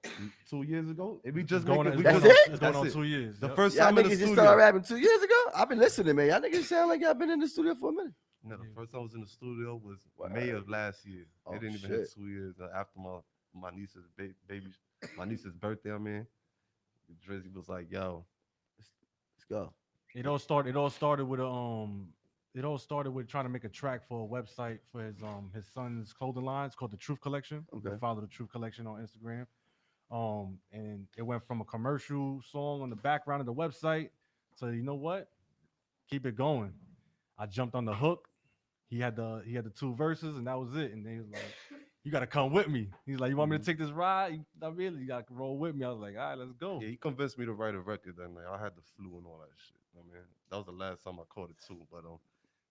2 years ago? We just going make on- we it's just- going on- it? it's going that's on it. 2 years. The Yep. first Y'all time in the niggas just studio. started rapping 2 years ago? I've been listening, man. Y'all niggas sound like y'all been in the studio for a minute. No, the first time I was in the studio was Wow. May of last year. Oh, It didn't even shit. hit 2 years after my niece's my niece's birthday. I mean, Drizzy was like, "Yo, Let's go. It all started with it all started with trying to make a track for a website for his son's clothing line. It's called the Truth Collection. You Okay. can follow the Truth Collection on Instagram. And it went from a commercial song on the background of the website to, you know what? Keep it going. I jumped on the hook. He had the 2 verses and that was it. And they was like, "You gotta come with me." He's like, "You want me to take this ride?" Not really. You gotta roll with me. I was like, "All right, let's go." yeah." He convinced me to write a record that night. I had the flu and all that shit. I mean, that was the last time I caught it too. But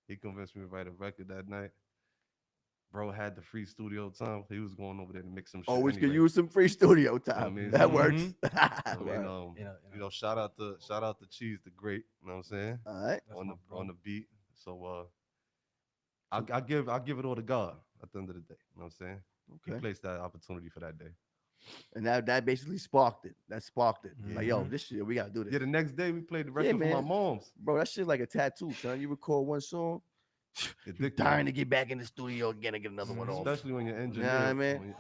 he convinced me to write a record that night. Bro had the free studio time. He was going over there to mix some shit. Always anyway. could use some free studio time. I mean, that mhm. works. I mean, Word. you know, shout out to Cheese the Great. You know what I'm saying? All right. That's on my the bro. on the beat. So I give it all to God at the end of the day. You know what I'm saying? He Okay. placed that opportunity for that day. And that basically sparked it. That sparked it. Like, yo, Mhm. this shit, we gotta do this. Yeah, the next day we played the Yeah, record for my man. mom's. Bro, that shit like a tattoo, son. You record one song, you're Addictive. dying to get back in the studio again and get another one off. Especially when you're engineer. Yeah, I mean. when you-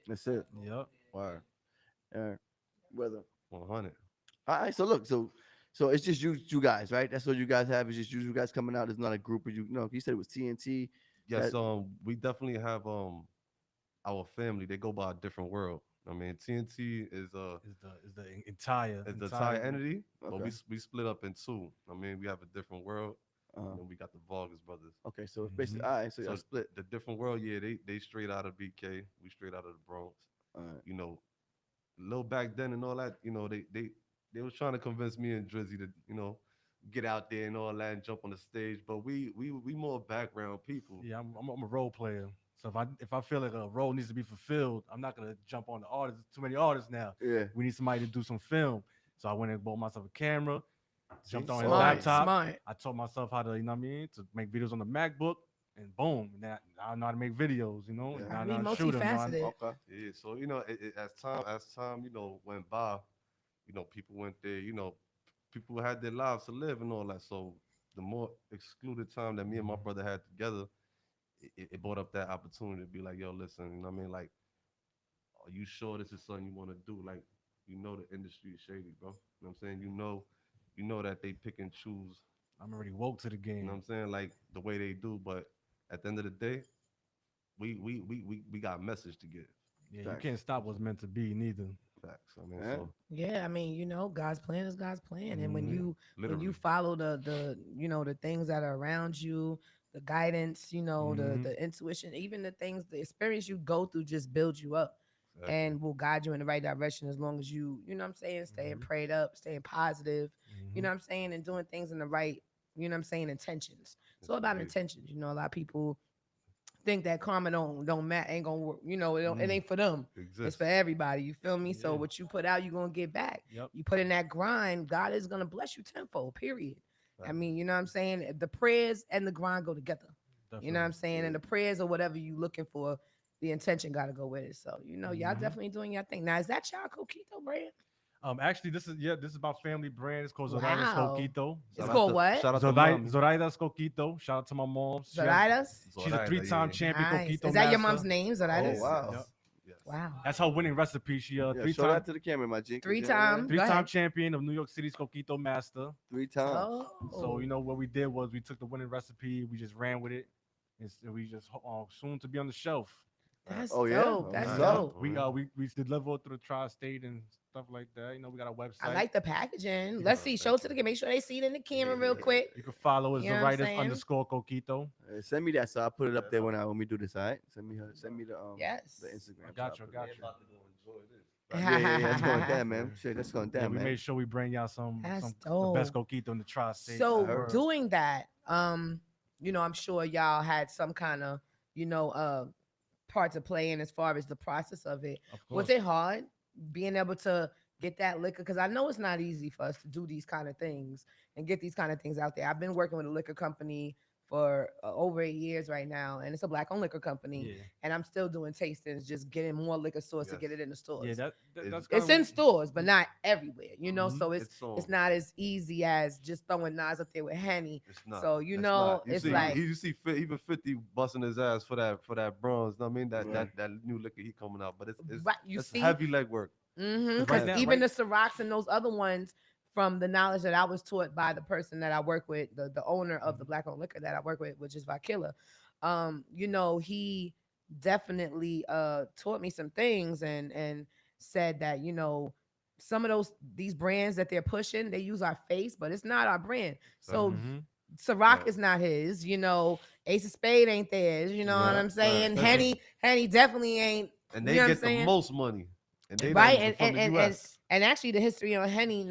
That's it. Yep. Word. All right. Brother. 100. All right. So look, so it's just you guys, right? That's what you guys have. It's just you guys coming out. It's not a group of you. No, you said it was TNT. Yes, That- we definitely have our family. They go by a different world. I mean, TNT is Is the entire the entire entity, but Okay. we split up in 2. I mean, we have a different world, Uh-huh. and then we got the Vargas brothers. Okay, so it's basically all right. So y'all So split. the different world, yeah, they straight out of BK, we straight out of the Bronx. All right. You know, a little back then and all that, you know, they was trying to convince me and Drizzy to, you know, get out there and all that and jump on the stage. But we more background people. Yeah, I'm a role player. So if I feel like a role needs to be fulfilled, I'm not gonna jump on the artists. Too many artists now. Yeah. We need somebody to do some film. So I went and bought myself a camera, jumped on his Smart, laptop. Smart. I taught myself how to, you know what I mean, to make videos on the MacBook, and boom, now I know how to make videos. You know, Yeah. and now I I mean, know how to shoot 'em, know how to- multifaceted. Okay. Yeah, so you know, as time you know went by, you know, people went there, you know, people had their lives to live and all that. So the more excluded time that me and my brother had together, it brought up that opportunity to be like, yo, listen, you know what I mean? Like, are you sure this is something you want to do? Like, you know, the industry is shady, bro. You know what I'm saying? You know that they pick and choose. I'm already woke to the game. You know what I'm saying? Like the way they do, but at the end of the day, we got a message to give. Yeah, Facts. you can't stop what's meant to be neither. Facts. I mean, Yeah. so Yeah, I mean, you know, God's plan is God's plan, and when Mhm. you literally. follow the you know the things that are around you, the guidance, you know, Mhm. the intuition, even the things, the experience you go through just builds you up Exactly. and will guide you in the right direction as long as you know what I'm saying, staying Mhm. prayed up, staying positive, you know Mhm. what I'm saying, and doing things in the right, you know what I'm saying, intentions. It's all Yes, about indeed. intentions. You know, a lot of people think that karma don't matter, ain't gonna work, you know, it Mm. ain't for them. It's Exists. for everybody. You feel me? So Yeah. what you put out, you're gonna get back. Yep. You put in that grind, God is gonna bless you tenfold. Period. I Facts. mean, you know what I'm saying? The prayers and the grind go together. You know what I'm Definitely. saying? And the prayers or whatever you looking for, the intention gotta go with it. So, you know, y'all Mhm. definitely doing your thing. Now, is that y'all Coquito brand? Actually, this is about family brand. It's called Zoraida's Wow. Coquito. It's called what? Shout out to mommy. Zoraida's Coquito. Shout out to my mom. Zoraida's? She's a Zoraida, 3-time yeah. champion Nice. Coquito Is that your master. mom's name, Zoraida's? Oh wow. Yep. Yes. Wow. That's her winning recipe. She Yeah, show 3-time that to the camera, my G. 3-time. Go 3-time ahead. champion of New York City's Coquito master. 3 times. Oh. So you know what we did was we took the winning recipe, we just ran with it, and we just soon to be on the shelf. That's Oh, yeah? dope. Oh, That's nice. dope. We deliver through the tri-state and stuff like that. You know, we got a website. I like the packaging. Let's see. Show it to the camera. Make sure they see it in the camera real quick. You can follow us You know what I'm the saying? writers _Coquito. Send me that, so I'll put it up there when we do this. All right. Send me the Yes. the Instagram. I got so you. I'll I put it got up. you. Yeah, that's going down, man. Shit, that's going Yeah, down, we man. made sure we bring y'all That's the best dope. Coquito in the tri-state. So heard. doing that, you know, I'm sure y'all had some kind of, you know, part to play in as far as the process of it. Of Was course. it hard being able to get that liquor? Because I know it's not easy for us to do these kind of things and get these kind of things out there. I've been working with a liquor company for over 8 years right now, and it's a black-owned liquor company, Yeah, and I'm still doing tastings, just getting more liquor stores to get it in the stores. yeah, that's it's kinda in what- stores, but not everywhere, you know. Mhm. So it's not as easy as just throwing Nas up there with Henny. It's not. So you It's know, not. it's see, like you see, even 50 busting his ass for that bronze. Know what I mean, Right. that new liquor he coming out, but it's right, you it's see, heavy leg work. because right now- even the Cirocs and those other ones, from the knowledge that I was taught by the person that I work with, the owner of the black owned liquor that I work with, which is Vakilla, you know, he definitely taught me some things and said that, you know, some of these brands that they're pushing, they use our face, but it's not our brand. So Mhm. Ciroc Right. is not his, you know, Ace of Spade ain't theirs, you know what Yeah, I'm saying? right. Henny definitely ain't, And you they know what I'm get the saying? most money. And they Right, not from the US. and actually the history on Henny,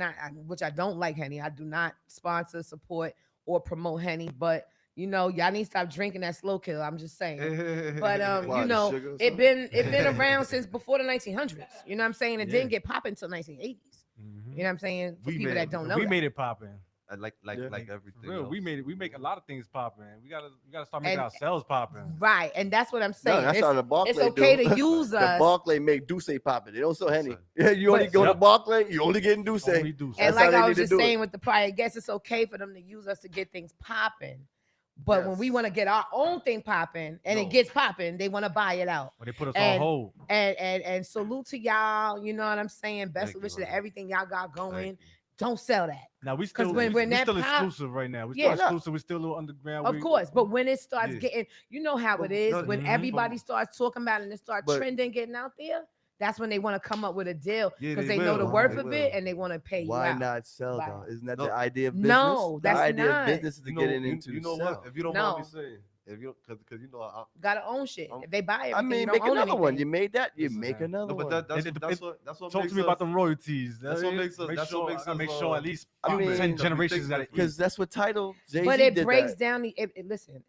which I don't like Henny. I do not sponsor, support, or promote Henny, but you know, y'all need to stop drinking that slow kill. I'm just saying. But Why, you the know, sugar or it something? been around since before the 1900s. You know what I'm saying? It Yeah. didn't get popping until 1980s. Mhm. You know what I'm saying? For We people made that it. don't know, We that. made it poppin'. I like Yeah. everything. For real, else. we made it. We make a lot of things poppin'. We gotta start making And- ourselves poppin'. Right, and that's what I'm No, saying. that's It's- how the Barclay it's okay do. to use The us. Barclay make Douce popping. They don't sell Yes, Henny. sir. Yeah, you only But- go to Yep. Barclay, you only getting Douce. Only do And That's like how they I need was to just do it. saying with the prior guests, it's okay for them to use us to get things popping. But when we Yes. want to get our own thing popping and it No. gets popping, they want to buy it out. But they put us And- on hold. And salute to y'all. You know what I'm saying? Best Thank you, wishes to brother. everything y'all got going. Thank you. Don't sell that. Now we 'Cause still when we that still pop- exclusive right now. We Yeah. still exclusive. We're still a little underground. Of course, but when it starts Yeah. getting, you know how But it is, no, when mhm. everybody starts talking about it and it starts But- trending, getting out there, that's when they want to come up with a deal Yeah, because they they know the will. worth They of it will. and they want to pay you Why out. not sell Right. though? Isn't that No. the idea of business? No, that's the idea not. of business is to You get know, it into you the know sell. what? If you don't mind me No. saying, if you because you know Gotta own shit. Um, If they buy everything, I you mean, don't make own another one. anything. You made that, you Listen, make man. another no, but one. that's It- that's what Talk makes to me us, about them royalties. That's what makes us- Make that's sure, what makes I make us, sure at least I 5 mean, 10 we generations think got that it. Because that's what title Jay-Z But it did breaks that. down listen.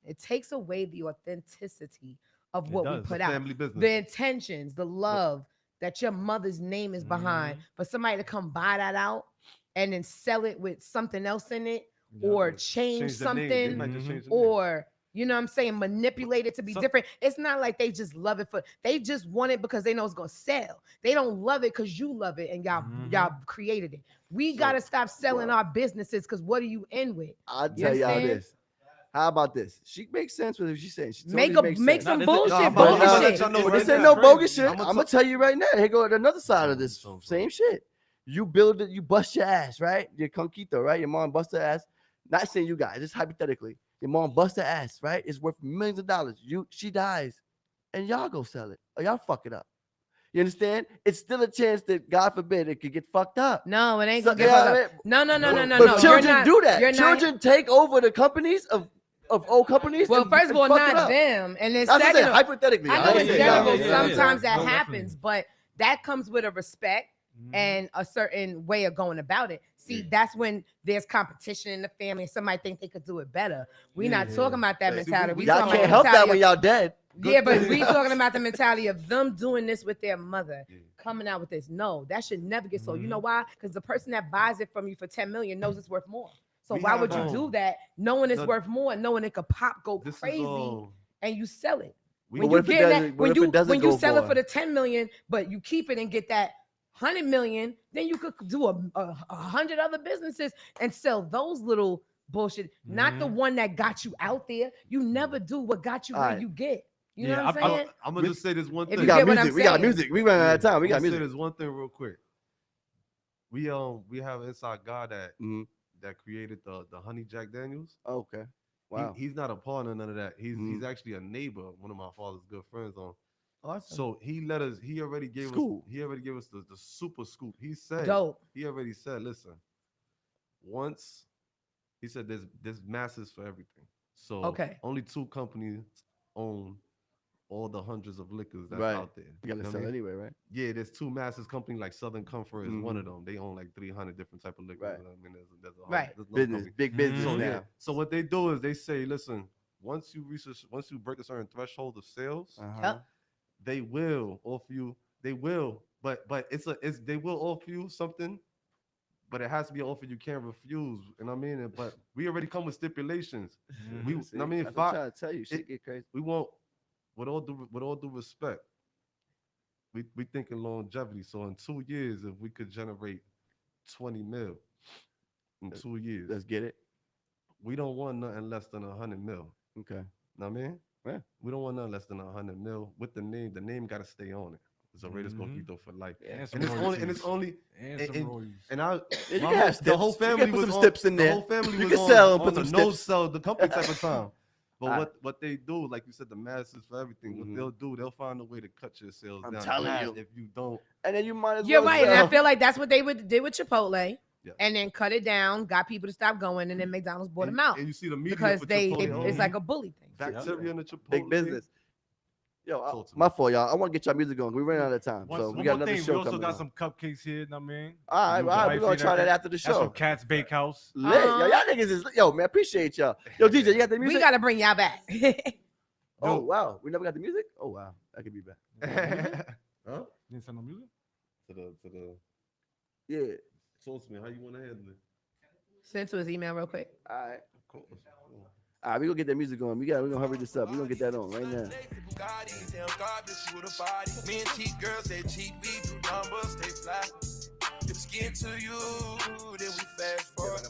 It takes away the authenticity of It what we does. put a out. family business. The intentions, the love that your mother's name is behind. Mhm. For somebody to come buy that out and then sell it with something else in it, Yeah. or Change change the name. They something, might just Mhm. change the name. or you know what I'm saying, manipulate it to be Some- different. It's not like they just love it they just want it because they know it's gonna sell. They don't love it because you love it and y'all Mhm. created it. We So, gotta stop selling well- our businesses because what are you in with? I'll You tell y'all understand? this. How about this? She makes sense with what she's saying. She Make totally makes make sense. some Nah, this is- bullshit, nah, But Bullshit. now- bullshit. y'all know but right this ain't now. no bogus shit. I'ma I'm gonna t- tell you right now. Here go another side of this So same shit. You build it, you bust your ass, right? Your conquito, right? Your mom bust her ass. Not saying you guys, just hypothetically. Your mom bust her ass, right? It's worth millions of dollars. She dies, and y'all go sell it, or y'all fuck it up. You understand? It's still a chance that, God forbid, it could get fucked up. No, it ain't So, gonna get yeah, fucked I up. mean, No. But You're children not- do that. you're not- Children take over the companies of old companies. Well, and- first of and all, fuck it not up. them, and then That's what I'm second, saying, of- hypothetically. I know ain't in saying general y'all- sometimes that No, happens, definitely. but that comes with a respect Mhm. and a certain way of going about it. See, Yeah. that's when there's competition in the family and somebody think they could do it better. We're not Yeah. talking about that See, mentality. we We Y'all talking can't about help the that mentality when of- y'all dead. Yeah, but thing. we talking about the mentality of them doing this with their mother, Yeah. coming out with this. No, that should never get sold. You Mhm. know why? Because the person that buys it from you for 10 million knows it's worth more. So We why have, would you do that knowing it's no, worth more, knowing it could pop, go This is crazy, all. and you sell it? We When what you if it get doesn't- that, what when if it you doesn't when you go sell it for for the 10 million, but you keep it and get that 100 million, then you could do a 100 other businesses and sell those little bullshit, not the one that got you out there. You never do what got you where Alright. you get. You Yeah, know what I'm saying? I'm gonna just say this one If thing. you We got get what I'm music. We got saying. music. We running out of time. We got I'm gonna say music. this one thing real quick. We have an inside guy that Mhm. that created the Honey Jack Daniels. Okay. Wow. He's not a partner, none of that. He's Mhm. he's actually a neighbor, one of my father's good friends on. Awesome. So he already gave Scoop. us the super scoop. He said Dope. he already said, listen, once he said there's masses for everything. So Okay. only 2 companies own all the hundreds of liquors that's Right. out there. You gotta know what I sell mean? anyway, right? Yeah, there's 2 masses company like Southern Comfort is one Mhm. of them. They own like 300 different type of liquors. Right. You know what I mean, there's a Right. there's no Business, company. big business So now. yeah, so what they do is they say, listen, once you break a certain threshold of sales, Uh-huh. Yep. they will offer you. They will, but they will offer you something, but it has to be an offer you can't refuse. And I mean, but we already come with stipulations. We, See, I mean, that's if what I'm I, trying to tell you, shit it- get crazy. we want with all due respect, we thinking longevity. So in 2 years, if we could generate 20 mil in 2 years, Let's get it. we don't want nothing less than 100 mil. Okay. Know what I mean? Yeah. We don't want nothing less than 100 mil with the name. The name got to stay on it. So Raiders Mhm. Confito for life. And And it's only and and- some royalties. and I Yeah, you my can have the whole steps. You can family put was some on, steps in the there. whole family You was can on, sell and on put the some no steps. sell the company type of time. But Alright. what they do, like you said, the masses for everything. What Mhm. they'll do, they'll find a way to cut your sales I'm down in telling half you. if you don't. And then you might as You're well right, and I sell. feel like that's what they did with Chipotle, Yeah. and then cut it down, got people to stop going, and then McDonald's bought them out And you see the media because for it's Chipotle, like a bully thing. bacteria in the Chipotle. Big business. Yo, Talk to my me. fault, y'all. I want to get y'all music going. We ran out of time, so we One got more another thing, show we also coming. got on. some cupcakes here. Know what I mean, All right, You all right, we're wifey, gonna try that that- after the That's show. from Cat's Bakehouse. Lit. Yo, y'all niggas is yo, man. Appreciate y'all. Yo, DJ, you got the music? We gotta bring y'all back. Oh wow, we never got the music. Oh wow, that could be bad. Huh? You didn't send no music? To the Yeah. talk to me. How you want to handle it? Send to his email real quick. All right. Of course. All right, we gonna get that music going. We're gonna hurry this up. We're gonna get that on right now. Me and cheap girls, they cheat, we do numbers, they fly. If skin to you, then we fast forward.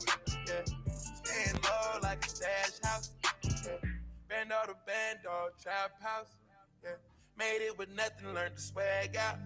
Yeah. Staying low like a stash house. Yeah. Band all the band, dog, trap house. Yeah. Made it with nothing, learned to swag out.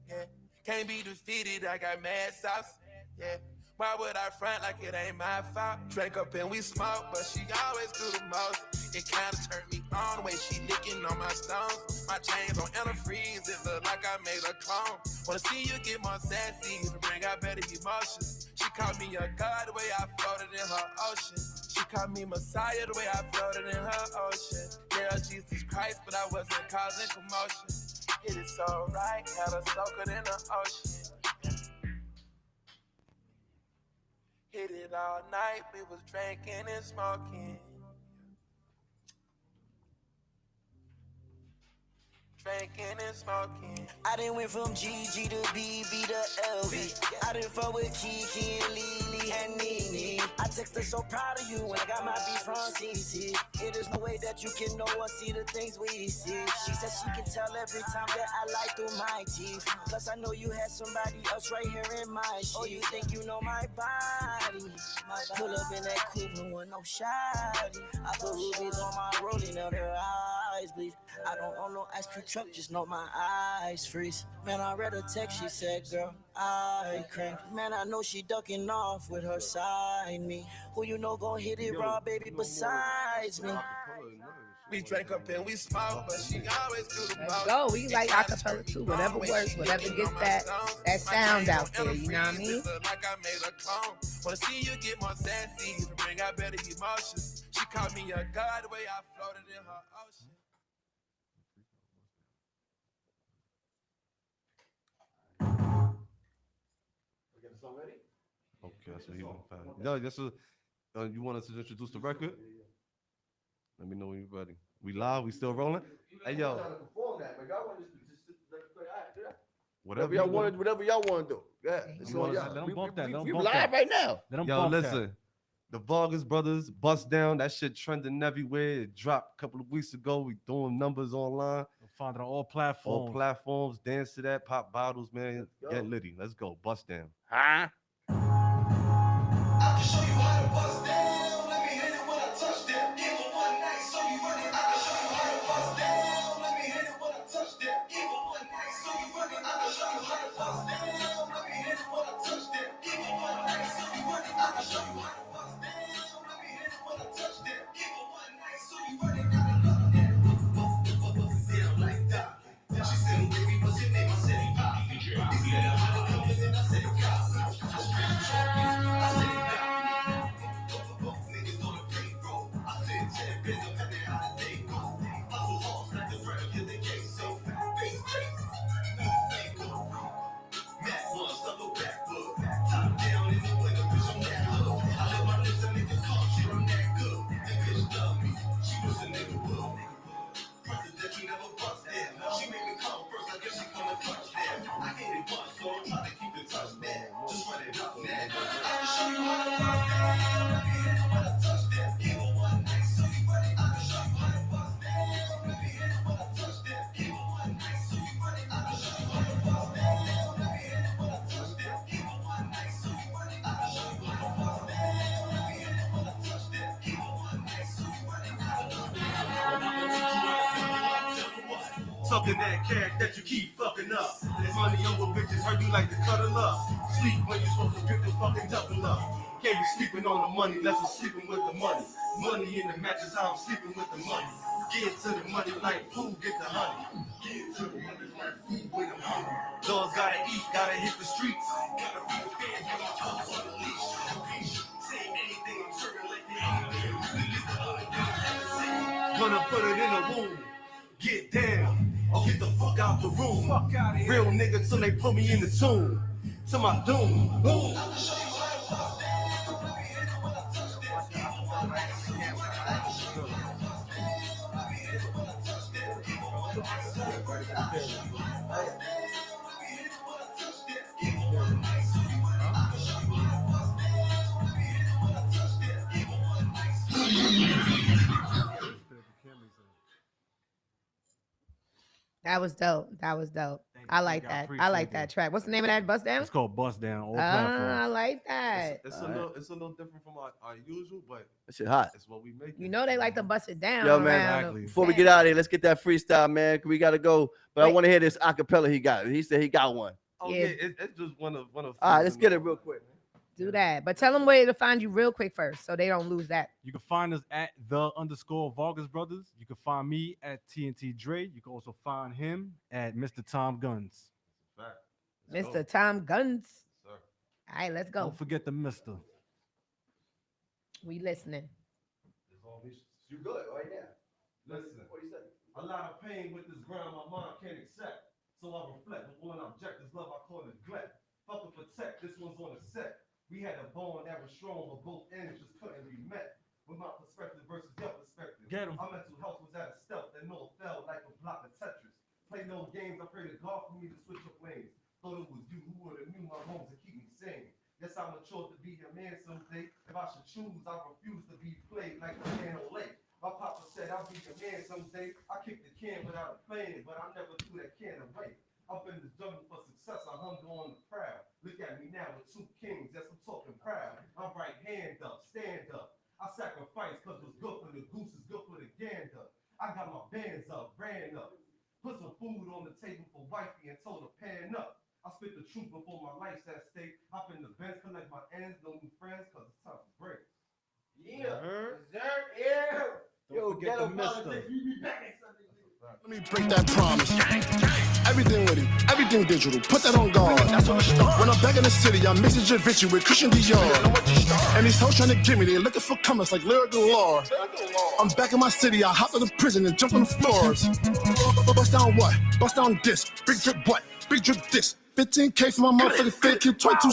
Yeah. Can't be defeated, I got mad sauce. Yeah. Why would I front like it ain't my fault? Drank up and we smoke, but she always do the most. It kinda turned me on the way she licking on my stones. My chains on antifreeze, it look like I made a clone. Wanna see you get more sassy, to bring out better emotions. She called me a god the way I floated in her ocean. She called me Messiah the way I floated in her ocean. Yeah, Jesus Christ, but I wasn't causing commotion. It is so right, had her soaking in the ocean. Hit it all night, we was drinking and smoking. Drinking and smoking. I done went from GG to BB to LV. I done fuck with Kiki and Lily and Nene. I text her so proud of you when I got my beat from CC. It is no way that you can know or see the things we see. She said she can tell every time that I lie through my teeth. Plus I know you had somebody else right here in my shit. Oh, you think you know my body? Pull up in that coupe with no shoddy. I put rubies on my rolling, now their eyes bleed. I don't own no ice cream truck, just know my eyes freeze. Man, I read a text, she said, girl, I crank. Man, I know she ducking off with her side me. Who you know gon' hit it raw, baby, besides me? We drank up and we smoke, but she always do the Let's most. go. We like acapella too. Whatever works, whatever gets that sound out there. You know what I mean? Like I made a clone. Wanna see you get more sassy, to bring out better emotions. She called me a god the way I floated in her ocean. Okay, so he went fast. No, this is. You want us to introduce the record? Let me know when you're ready. We live. We still rolling. Hey yo, Whatever y'all want, whatever y'all want to do. Yeah, it's You on wanna- y'all. let 'em bump that, let 'em We bump live that. right now. Let 'em yo, bump that. listen. The Vargas Brothers Bust Down. That shit trending everywhere. It dropped a couple of weeks ago. We doing numbers online. find it on all platforms. All platforms, dance to that, pop bottles, man. Get litty. Let's go. Bust down. Huh? I can show you how to bust down. Let me hit it when I touch them. Even one night, so you run it. I can show you how to bust down. Let me hit it when I touch them. Even one night, so you run it. I can show you how to bust down. Let me hit it when I touch them. Even one night, so you run it. I can show you how to bust down. Let me hit it when I touch them. Even one night, so you run it. I can love that. Bust it down like that. She said, baby, what's your name? I said, Bobby. He said, how to come in, and I said, God. Talking that cash that you keep fucking up. There's money over bitches, heard you like to cuddle up. Sleep when you supposed to get the fucking double up. Can't be sleeping on the money, less I'm sleeping with the money. Money in the mattress, how I'm sleeping with the money. Get to the money like food, get the honey. Get to the money like food, when I'm hungry. Dogs gotta eat, gotta hit the streets. Gotta feed the fans, when I'm on the leash. Say anything, I'm serving like anything. Gonna put it in a womb. Get down. Or get the fuck out the room. Fuck out of here. Real nigga till they put me in the tomb. To my doom. Boom. That was dope. That was dope. I like that. I like that track. What's the name of that? Bust Down? It's called Bust Down. All I platforms. like that. It's a little different from our usual, but That shit hot. it's what we make. You know they like to bust it down. Yo, man, around exactly. Before we get out of here, let's get that freestyle, man. We gotta go. But I want to hear this acapella he got. He said he got one. Oh Yeah. yeah, it's just one of. All right, let's get it real quick. Do that. But tell them where to find you real quick first so they don't lose that. You can find us at _Vargas Brothers. You can find me at TNT Dre. You can also find him at Mr. Tom Guns. Fact. Mr. Tom Guns. Sir. All right, let's go. Don't forget the Mr. We listening. You good right now? Listen, What you say? a lot of pain with this ground my mind can't accept. So I reflect, but one object is love I call neglect. Fuck and protect, this one's on the set. We had a bond that was strong, but both ends just couldn't be met. With my perspective versus your perspective. Get 'em. Our mental health was at a stealth that no fell like a block of Tetris. Play no games, I pray to God for me to switch up lanes. Thought it was you who would have knew my homes and keep me sane. Yes, I'm mature to be your man someday. If I should choose, I refuse to be played like a man on lake. My papa said I'll be your man someday. I kicked the can without a plan, but I never threw that can away. Up in the jungle for success, I hung on the proud. Look at me now with two kings, yes, I'm talking proud. I'm right hand up, stand up. I sacrifice cause what's good for the goose is good for the gander. I got my bands up, ran up. Put some food on the table for wifey and told her pan up. I spit the truth before my life's at stake. Hop in the bench, collect my ends, no new friends, cause it's time to break. Yeah, dessert, yeah. Yo, get a Mister. Let me break that promise. Everything with it, everything digital. Put that on guard. That's on the start. When I'm back in the city, I'm mixing Javinci with Christian Dior. And these hoes trying to get me, they're looking for comments like lyrical lore. I'm back in my city, I hopped in the prison and jumped on the floors. Bust down what? Bust down this. Big drip what? Big drip this. 15K for my motherfucking fake kid, 22.